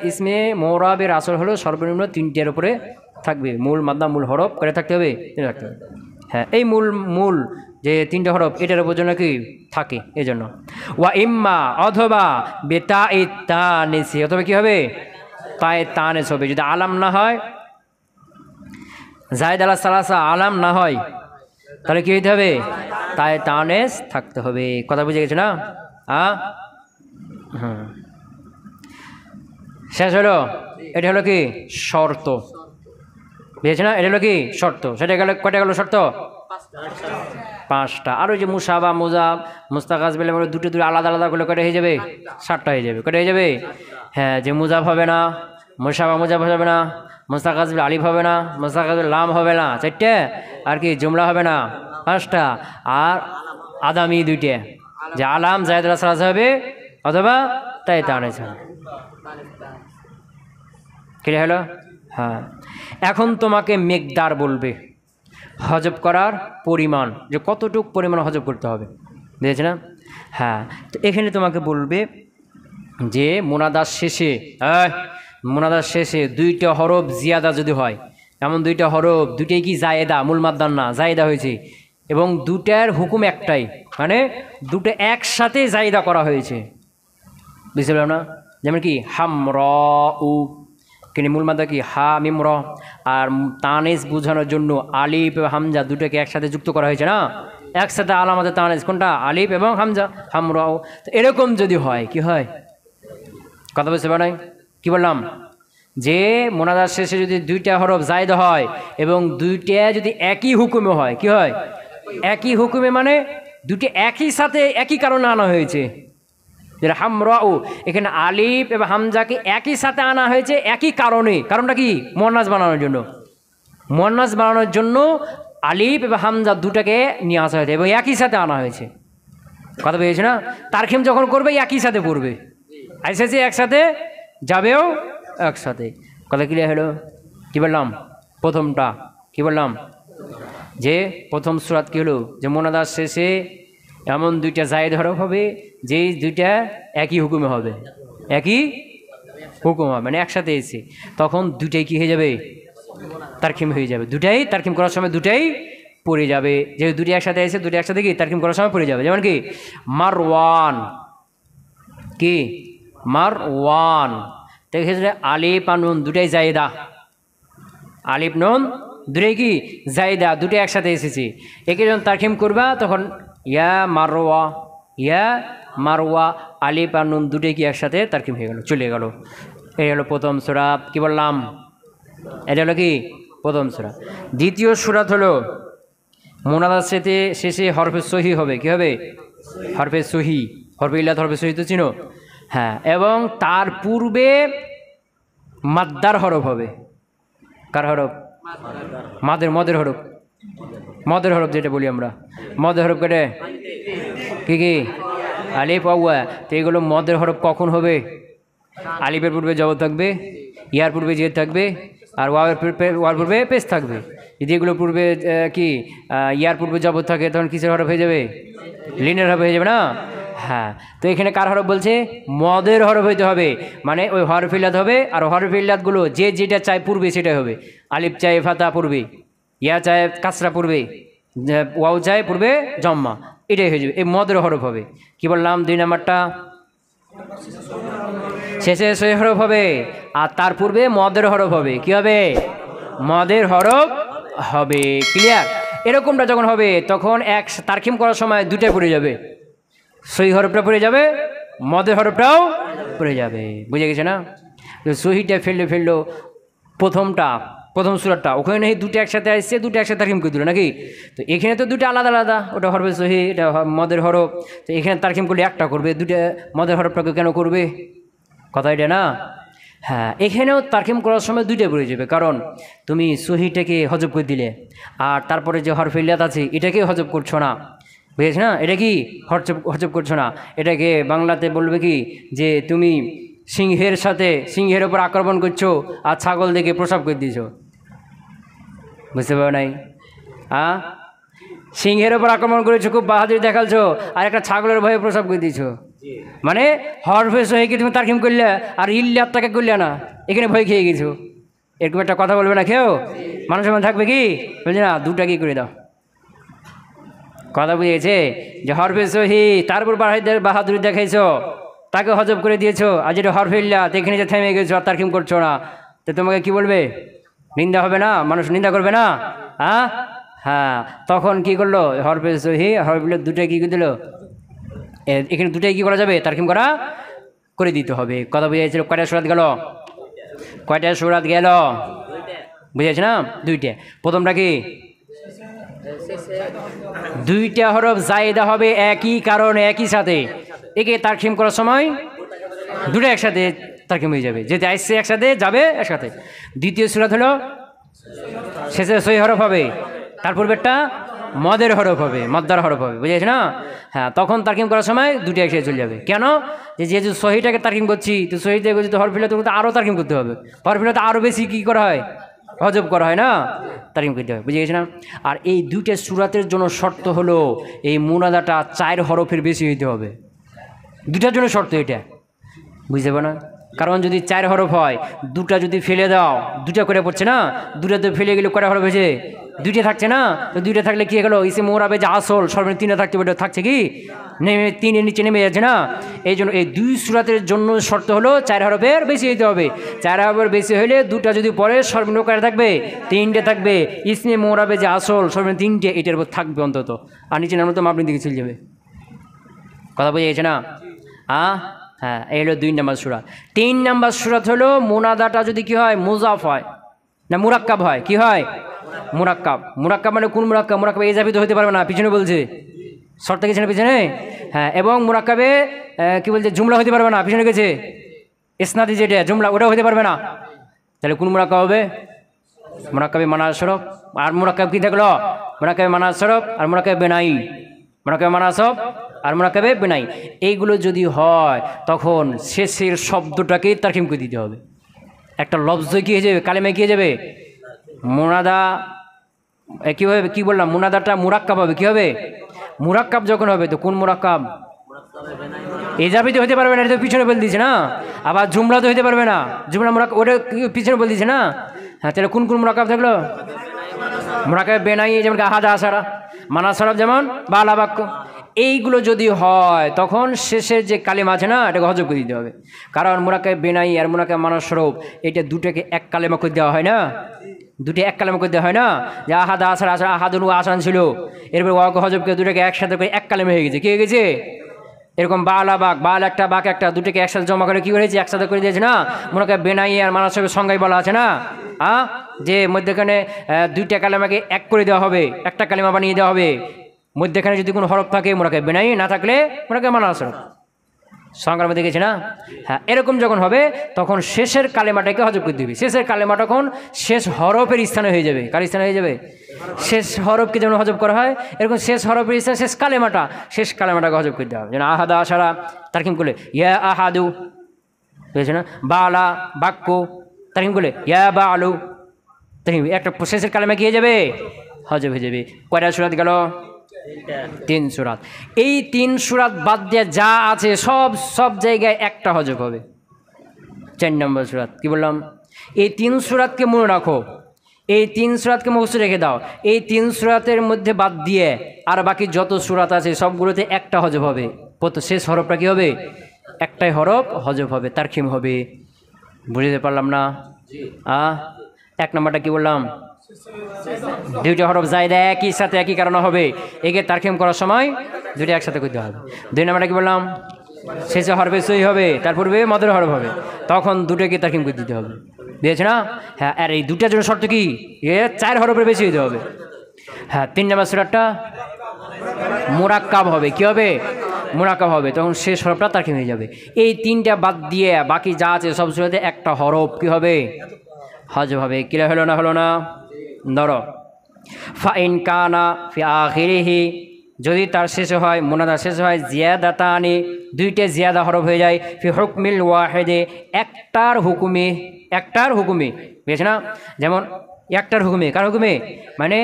ইসমে মোরাবের আসল হলো সর্বনিম্ন 3টের উপরে থাকবে। মূল মাদ্দা মূল হরফ করে থাকতে হবে, থাকতে হবে। হ্যাঁ, এই মূল যে 3টে হরফ এটার উপর জন্য কি থাকে, এই জন্য। ওয়া ইম্মা, অথবা বেতা ইতানিসি, অথবা কি হবে? তায়ে তানেস হবে। যদি আলাম না হয়, জায়েদ আলা সালাসা আলাম না হয়, তাহলে কি হইতে হবে? তায়ে তানেস থাকতে হবে। কথা বুঝে গেছে না? হুম, শেষ হলো। এটা হলো কি? শর্ত, বুঝেছে না? এটা হলো কি? শর্ত। সেটা গেল কয়টা গেল শর্ত? 5টা। আর ওই যে মুসাবা মুজাব মুস্তাগাজ বেলে দুটো আলাদা আলাদা করলে কয়টা হয়ে যাবে? 7টা হয়ে যাবে। কয়টা হয়ে যাবে? হ্যাঁ, যে মুজাব হবে না, মুসাবা মুজাব হবে না, মুস্তাগাজ বিল আলিফ হবে না, মুস্তাগাজ বিল লাম হবে না 4টে, আর কি জুমলা হবে না 5টা, আর আদামি 2টে, যে আলাম জায়েদ আলা সালাসা হবে অথবা তাই তানেস হবে। ক্লিয়ার হলো? হ্যাঁ, এখন তোমাকে মেকদার বলবে, হজব করার পরিমাণ, যে কতটুক পরিমাণ হজব করতে হবে, বুঝেছে না? হ্যাঁ, তো এখানে তোমাকে বলবে যে মুনাদার শেষে, মুনাদার শেষে 2টা হরফ জিয়াদা যদি হয়, এমন 2টা হরফ, 2টাই কি জায়েদা, মূল মাদ্দার না, জায়েদা হয়েছে, এবং 2টার হুকুম একটাই, মানে দুটো একসাথে জায়দা করা হয়েছে, বুঝতে পারলাম না? যেমন কি হামরাউ, কিন্তু মূল মাত্রা কি হা মিম র, আর তানিস বোঝানোর জন্য আলিফ এবং হামজা দুটোকে একসাথে যুক্ত করা হয়েছে না, একসাথে আলামাতে তানিস কোনটা, আলিফ এবং হামজা, হামরাউ। তো এরকম যদি হয় কি হয়, কথা বুঝতে পারেন কি বললাম, যে মোনাজাত শেষে যদি দুইটা হরফ জায়দা হয় এবং দুইটা যদি একই হুকুমে হয়, কি হয়, একই হুকুমে মানে দুটি একই সাথে একই কারণে আনা হয়েছে, যেটা হামরাউ, এখানে আলিফ এবং হামজাকে একই সাথে আনা হয়েছে একই কারণে। কারণটা কি, মুয়ান্নাস বানানোর জন্য, মুয়ান্নাস বানানোর জন্য আলিফ এবং হামজা দুটাকে নিয়ে আসা হয়েছে এবং একই সাথে আনা হয়েছে, কথা পেয়েছে না? তারখিম যখন করবে একই সাথে পড়বে, আইসেছে একসাথে, যাবেও একসাথে। কথা ক্লিয়ার হলো? কী বললাম প্রথমটা, কি বললাম যে প্রথম সূরাত কী হলো, যে মুনাজাত শেষে এমন দুইটা জায়েদ হরফ হবে যেই দুইটা একই হুকুমে হবে, একই হুকুম হবে, মানে একসাথে এসে তখন দুটাই কি হয়ে যাবে, তারখিম হয়ে যাবে, দুটাই তারখিম করার সময় দুটাই পড়ে যাবে, যেহেতু দুটি একসাথে এসে দুটি একসাথে কি তারখিম করার সময় পড়ে যাবে। যেমন কি মারওয়ান, কি মারওয়ান, তো এক্ষেত্রে আলিফ আর নুন দুটাই জায়েদা, আলিফ নুন দুটাই কি জায়েদা, দুটাই একসাথে এসেছে, একে যখন তারখিম করবা তখন ইয়া মারওয়া, ইয়া মারওয়া, আলিফ আর নুন দুটাই কি একসাথে তারখিম হয়ে গেল, চলে গেল। এই হলো প্রথম সূরা, কি বললাম, এটা হলো কি প্রথম সূরা। দ্বিতীয় সূরাত হলো মুনাজাত শেষে হরফে সহি হবে, কি হবে, হরফে সহি, হরফে ইল্লাত, হরফে সহি তো চিনো, হ্যাঁ, এবং তার পূর্বে মাদ্দার হরফ হবে, কার হরফ, মদের হরফ, মদের হরফ যেটা বলি আমরা, মদের হরফ কেটে কি কি আলিফ ওয়া, তো এগুলো মদের হরফ কখন হবে, আলিফের পূর্বে জবর থাকবে, ইয়ার পূর্বে জেদ থাকবে, আর ওয়ার পূর্বে পেশ থাকবে। যদি এগুলো পূর্বে কি ইয়ার পূর্বে জবর থাকে তখন কিসের হরফ হয়ে যাবে, লিনের হরফ হয়ে যাবে না, হ্যাঁ। তো এখানে কার হরফ বলছে, মদের হরফ হইতে হবে, মানে ওই হরফ ইল্লাত হবে, আর হরফ ইল্লাতগুলো যে যেটা চায় পূর্বে সেটাই হবে, আলিফ চায় ফাতা পূর্বে, ইয়া চায় কাসরা পূর্বে, ওয়াও চায় পূর্বে জম্মা, এটাই হয়ে যাবে, এই মদের হরফ হবে। কি বললাম, দুই নাম্বারটা শেষে সই হরফ হবে আর তার পূর্বে মদের হরফ হবে, কি হবে, মদের হরফ হবে, ক্লিয়ার? এরকমটা যখন হবে তখন এক তারখিম করার সময় দুটাই পড়ে যাবে, সহি হরফটা পড়ে যাবে, মদের হরফটাও পড়ে যাবে, বুঝে গেছে না? সহিটা ফেললো প্রথম সূরাটা, ওখানে নেই দুটো একসাথে আসছে, দুটো একসাথে তারখিম করে দিল নাকি, তো এখানে তো দুটো আলাদা আলাদা, ওটা হরফে সহি, এটা মদের হরফ, তো এখানে তারখিম করলে একটা করবে, দুটো মদের হরফটাকে কেন করবে, কথা এটা না? হ্যাঁ, এখানেও তারখিম করার সময় দুইটা পড়ে যাবে, কারণ তুমি সহিটাকে হজব করে দিলে আর তারপরে যে হরফে ইল্লাত আছে এটাকে হজব করছো না, বুঝেছ না? এটা কি হজব করছো না, এটাকে বাংলাতে বলবে কি যে তুমি সিংহের ওপর আক্রমণ করছো আর ছাগল দেখে প্রসাব করে দিয়েছো, বুঝতে পারো নাই? সিংহের ওপর আক্রমণ করেছো, খুব বাহাদুরি দেখালছো, আর একটা ছাগলের ভয়ে প্রসাব করে দিয়েছো, মানে হরফে সহিকে তুমি তারখিম করলে আর ইল্লাতটাকে করলে না, এখানে ভয় খেয়ে গেছো, এরকম একটা কথা বলবে না কেউ, মানুষের মধ্যে থাকবে কি, বলছে না দুটা কি করে দাও, কথা বুঝিয়েছে? যে হরফে সহি তারপর বাহাদুরি দেখাইছো, তাকে হজব করে দিয়েছো, আর যেটা হরফে ইল্লাত এখানে যে থেমে গেছো আর তারখিম করছো না, তো তোমাকে কি বলবে, নিন্দা হবে না, মানুষ নিন্দা করবে না? হ্যাঁ, তখন কি করলো, হরফে সহি হরফে ইল্লাত দুটাই কি করে দিল, এখানে দুটাই কি করা যাবে, তারখিম করে দিতে হবে। কথা বুঝিয়েছিল? কয়টা সূরাত গেল, কয়টা সূরাত গেল, বুঝেছ না? দুইটা। প্রথমটা কি, দুইটা হরফ জায়েদা হবে একই কারণে একই সাথে, একে তারখিম করার সময় দুটো একসাথে তারখিম হয়ে যাবে, যেতে আসছে একসাথে যাবে একসাথে। দ্বিতীয় সূরাত হলো শেষে সহি হরফ হবে, তার পূর্বেরটা মদের হরফ হবে, মদ্দার হরফ হবে, বুঝেছ না? হ্যাঁ, তখন তারকিম করার সময় দুটো একসাথে চলে যাবে। কেন? যেহেতু সহিটাকে তারকিম করছি, তো সহিতে যদি হরফিলা তো আরও তারকিম করতে হবে, হরফিলাতে আরও বেশি কী করা হয়, হজব করা হয় না, তারকিম করতে হবে, বুঝে গেছে না? আর এই দুইটা সূরাতের জন্য শর্ত হলো এই মুনাজাটা 4 হরফের বেশি হইতে হবে, দুটার জন্য শর্ত এটা, বুঝতে পারো না? কারণ যদি 4 হরফ হয়, দুটা যদি ফেলে দাও, দুটা করে পড়ছে না, দুটাতে ফেলে গেলে কয়টা হরফ হয়েছে, দুইটা থাকছে না, তো দুইটা থাকলে কি গেলো ইসে মোরাবে যে আসল সর্বনিম্ন তিনটা থাকতে পারে, থাকছে কি নেমে তিনের নিচে নেমে যাচ্ছে না। এই জন্য এই দুই সূরাতের জন্য শর্ত হলো 4 হরফের বেশি হতে হবে। 4 হরফের বেশি হলে দুটা যদি পরে সর্বনিম্ন কয়টা থাকবে, 3টে থাকবে। ইসমে মোরাবে যে আসল সর্বনিম্ন 3টে, এটার উপর থাকবে অন্তত, আর নিচে নামলে তো মাপনির দিকে চলে যাবে। কথা বোঝা গেছে না? হ্যাঁ, এই হলো 2 নম্বর সূরা। 3 নম্বর সূরা হলো মুনাদাটা যদি কি হয়, মুজাফ হয় না মুরাক্কাব হয়, কি হয় মুরাক্কাব। মুরাক্কাব মানে কোন মুরাক্কাব? মুরাক্কাব এজাবি তো হতে পারবে না, পিছনে বলছে শর্ত গেছে না পিছনে। হ্যাঁ, এবং মুরাক্কাবে কি বলছে জুমলা হতে পারবে না, পিছনে গেছে ইসনাদি যেটা জুমলা, ওটাও হতে পারবে না। তাহলে কোন মুরাক্কাব হবে? মুরাক্কাবে মানা সরফ। আর মুরাক্কাব কি থাকলো? মুরাক্কাবে মানা সরফ আর মুরাক্কাবে বেনাই। মুরাক্কাবে মানা সরফ আর মুরাক্কাবে বেনাই, এইগুলো যদি হয় তখন শেষের শব্দটাকে তারকিম করে দিতে হবে। একটা লফজ কি হয়ে যাবে, কালেমায় কি হয়ে যাবে, মুনাদা। কীভাবে কী বললাম, মুনাদাটা মুরাক্কাব হবে। কী হবে? মুরাক্কাব যখন হবে তো কোন মুরাক্কাব? এজাবি তো হতে পারবে না, এটা তো পিছনে বলে দিয়েছে না। আবার জুমলা তো হতে পারবে না, জুমলা মুরাক্কাব ওটা পিছনে বলে দিয়েছে না। হ্যাঁ, তাহলে কোন কোন মুরাক্কাব থাকলো? মুরাক্কাবে বেনাই যেমন আহাদা আসারা, মানা সরফ যেমন বালা বাক্য। এইগুলো যদি হয় তখন শেষের যে কালেমা আছে না, এটাকে হজব করে দিতে হবে। কারণ মুরাক্কাবে বেনাই আর মুরাক্কাবে মানা সরফ এটা দুটাকে এক কালেমা করে দেওয়া হয় না, দুটো এক কালেমা করে দেওয়া হয় না। যে আহাদা আসার আসার আহাদুল আসান ছিল, এরপর ওয়াকে হজব করে দুটাকে একসাথে করে এক কালেমা হয়ে গেছে। কি হয়ে গেছে? এরকম বালা বাক, বাল একটা বাক একটা, দুটোকে একসাথে জমা করে কি করেছে, একসাথে করে দিয়েছে না। মুরাক্কাবে বেনাই আর মানা সরফের সংজ্ঞায় বলা আছে না, যে মধ্যেখানে দুইটা কালেমাকে এক করে দেওয়া হবে, একটা কালেমা বানিয়ে দেওয়া হবে। মধ্যেখানে যদি কোনো হরফ থাকে মুরাক্কাবে বেনাই, না থাকলে মুরাক্কাবে মানা সরফ সংজ্ঞার মধ্যে গেছে না। হ্যাঁ, এরকম যখন হবে তখন শেষের কালেমাটাকে হজব করে দিবি। শেষের কালেমাটা তখন শেষ হরফের স্থানে হয়ে যাবে। কার স্থানে হয়ে যাবে? শেষ হরফকে যেমন হজব করা হয়, এরকম শেষ হরফের স্থানে শেষ কালেমাটাকে হজব করে দেওয়া হবে। যেন আহাদা আসারা তারকিম করলে ইয়া আহাদু বুঝেছে না, বালা বাক্য তারকিম করলে ইয়া বা আলু তারকিম, একটা শেষের কালেমা কি হয়ে যাবে, হজব হয়ে যাবে। কয়টা সূরা গেল? 3 সূরা। এই 3 সূরা বাদ দিয়ে যা আছে সব জায়গায় একটা হজব হবে। 4 নম্বর সূরা কি বললাম? এই 3 সূরাকে মনে রাখো, এই 3 সূরাকে মুখস্থ রেখে দাও। এই 3 সূরাতের মধ্যে বাদ দিয়ে আর বাকি যত সূরাত আছে সবগুলোতে একটা হজব হবে। শেষ হরফটা কি হবে? একটাই হরফ হজব হবে, তারখিম হবে। বুঝতে পারলাম না? 1 নম্বরটা কি বললাম? 2টা হরফ জায়দা একই সাথে একই কারণে হবে, একে তারখিম করার সময় 2টা একসাথে করতে হবে। 2 নম্বরটা কি বললাম? শেষে হরফে সই হবে, তার পূর্বে মদের হরফ হবে, তখন দুটোকে তারকিম করে দিতে হবে। বুঝেছে না? হ্যাঁ, আর এই দুটার জন্য শর্ত কি, 4 হরফের বেশি হতে হবে। হ্যাঁ, 3 নম্বর সূরাটা মুরাক্কাব হবে। কি হবে? মুরাক্কাব হবে, তখন শেষ হরফটা তারকিম হয়ে যাবে। এই 3টা বাদ দিয়ে বাকি যা আছে সব সূরাতে একটা হরফ কি হবে, হজব হবে। ক্লিয়ার হলো না? হলো না? ধরো ফাইন কানা ফি আখিরিহি, যদি তার শেষে হয়, মুনাদা শেষে হয় জিয়াদাতানি, 2টে জিয়াদা হরফ হয়ে যায়, ফি হুকমিল ওয়াহিদে, একটার হুকুমে বুঝেছে না। যেমন একটার হুকুমে, কার হুকুমে মানে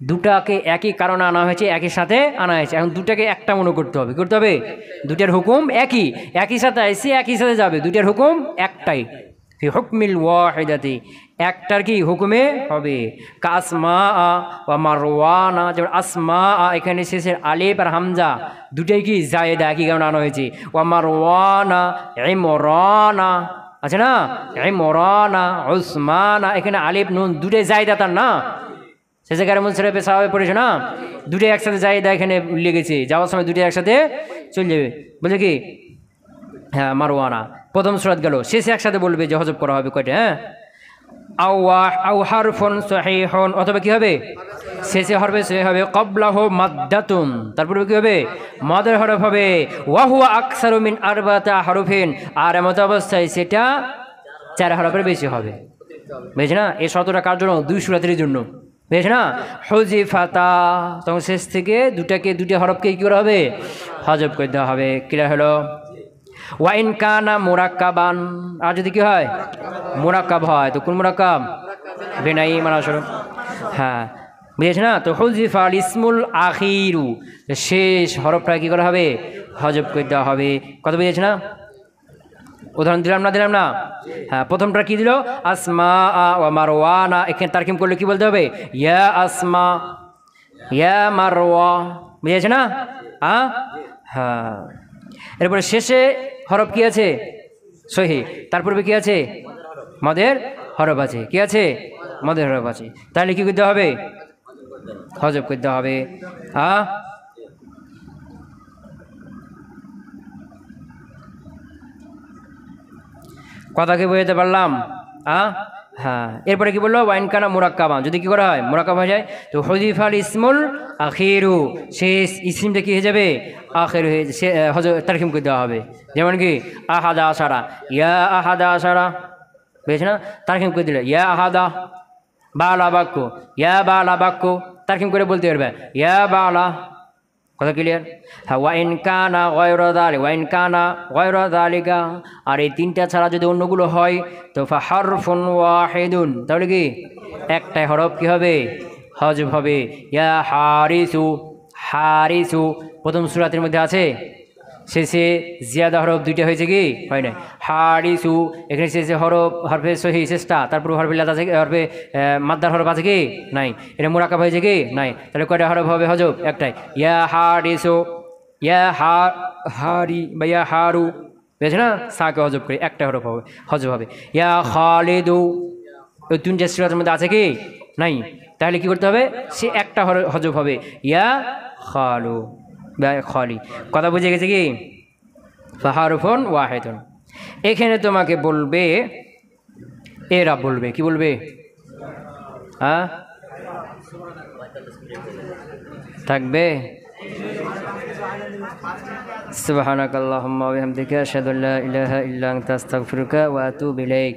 দুটাকে একই কারণে আনা হয়েছে, একই সাথে আনা হয়েছে, এখন দুটাকে একটা মনে করতে হবে। করতে হবে, দুটার হুকুম একই সাথে আইসি, একই সাথে যাবে, দুটার হুকুম একটাই। ফি হুকমিল ওয়াহিদাতি, একটার কি হুকুমে হবে। কাসমা ওয়া মারওয়ানা, যেমন আসমা এখানে শেষের আলিফ আর হামজা দুটাই কি জায়েদা, একই কারণে আনা হয়েছে। ওয়া মারওয়ানা ইমরানা আছে না, ইমরানা উসমানা, এখানে আলিফ নুন দুটাই জায়েদা, তার না সে জায়গায় মুনসারিফে পেশাবে পড়েছে না, দুটাই একসাথে জায়েদা এখানে লেগেছে, যাওয়ার সময় দুটাই একসাথে চলে যাবে। বলছে কি? হ্যাঁ, মারওয়ানা প্রথম সূরা গেল, শেষে একসাথে বলবে যে হজব করা হবে কয়টা? হ্যাঁ, আও হারফুন সহিহুন, অথবা কি হবে শেষে হরফে সহি হবে, ক্বাবলাহু মাদ্দাতুন, তারপরে কি হবে মাদের হরফ হবে, ওয়া হুয়া আকসারু মিন আরবাতা হরফিন, আর এমত অবস্থায় সেটা 4 হরফের বেশি হবে। বুঝেছ না? এই শর্তটা কার জন্য? 2 সূরাতের জন্য। বুঝেছ না? হুজিফাতা, তখন শেষ থেকে দুটা হরফকে কি করা হবে, হজব করে দেওয়া হবে। ক্লিয়ার হলো? ওয়াইন কানা মুরাক্কাবান, আর যদি কি হয় মুরাক্কাব হয়, তো কোন মুরাক্কাব? বেনাই মানা সরফ। হ্যাঁ, বুঝেছ না? তো হুজিফাল ইসমুল আখিরু, শেষ হরফটা কি করা হবে, হজব করে দেওয়া হবে। কত বুঝেছ না? উদাহরণ দিলাম না হ্যাঁ, প্রথমটা কি দিল আসমা ওয়া মারওয়ানা, এখানে তারকিম করলে কি বলতে হবে ইয়া আসমা ইয়া মারওয়া, বুঝেছে না? হ্যাঁ, এরপরে শেষে হরফ কি আছে সহি, তার পূর্বে কি আছে মদের হরফ আছে, কি আছে মদের হরফ আছে, তাহলে কি করতে হবে হজব করতে হবে। কথাকে বোঝাতে পারলাম? হ্যাঁ, এরপরে কি বললো ওয়াইনকানা মুরাক্কাবা, যদি কি করা হয় মুরাক্কাব হয়ে যায় তো হযিফাল ইসমুল আখিরু, সেই ইসমটা কি হয়ে যাবে আখির হয়ে তারকিম করে দেওয়া হবে। যেমন কি আহাদা আশারা, ইয়া আহাদা আশারা, বুঝেছ না? তারকিম করে দিলে ইয়া আহাদা, বালা বাক্য ইয়া বালা বাক্য, তারকিম করে বলতে পারবে ইয়া বালা। কথা ক্লিয়ার? হ্যাঁ, ওয়াইন কানা গয়রা যালিকা, ওয়াইন কানা গয়রা যালিকা, আর এই তিনটা ছাড়া যদি অন্যগুলো হয় তো ফাহারফুন ওয়াহিদুন, তাহলে কি একটাই হরফ কি হবে হজব হবে। ইয়া হারিসু, হারিসু প্রথম সূরাতের মধ্যে আছে, শেষে জিয়াদা হরফ দুইটা হয়েছে কি হয় না, হারিসু, এখানে শেষে হরফে সহি শেষটা, তারপর হরফে লাদ আছে, হরফে মাদ্দার হরফ আছে কি নাই, এটা মুরাক্কাব হয়েছে কি নাই, তাহলে কয়টা হরফ হবে হজব একটাই। ইয়া হারিসু, ইয়া হারি বা ইয়া হারু, বুঝেছে না? সাকে হজব করে একটা হরফ হবে হজব হবে। ইয়া খালিদু, ওই তিনটা সূরাতের মধ্যে আছে কি নাই, তাহলে কি করতে হবে সে একটা হজব হবে ইয়া খালু বা খালি। কথা বুঝে গেছে কি? ফাহারুফুন ওয়াহিদুন। এখানে তোমাকে বলবে এরা বলবে কি বলবে থাকবে সুবহানাকাল্লাহুম্মা ওয়া বিহামদিকা আশহাদু আল্লা ইলাহা ইল্লা আনতা আস্তাগফিরুকা ওয়া আতুবু ইলাইক।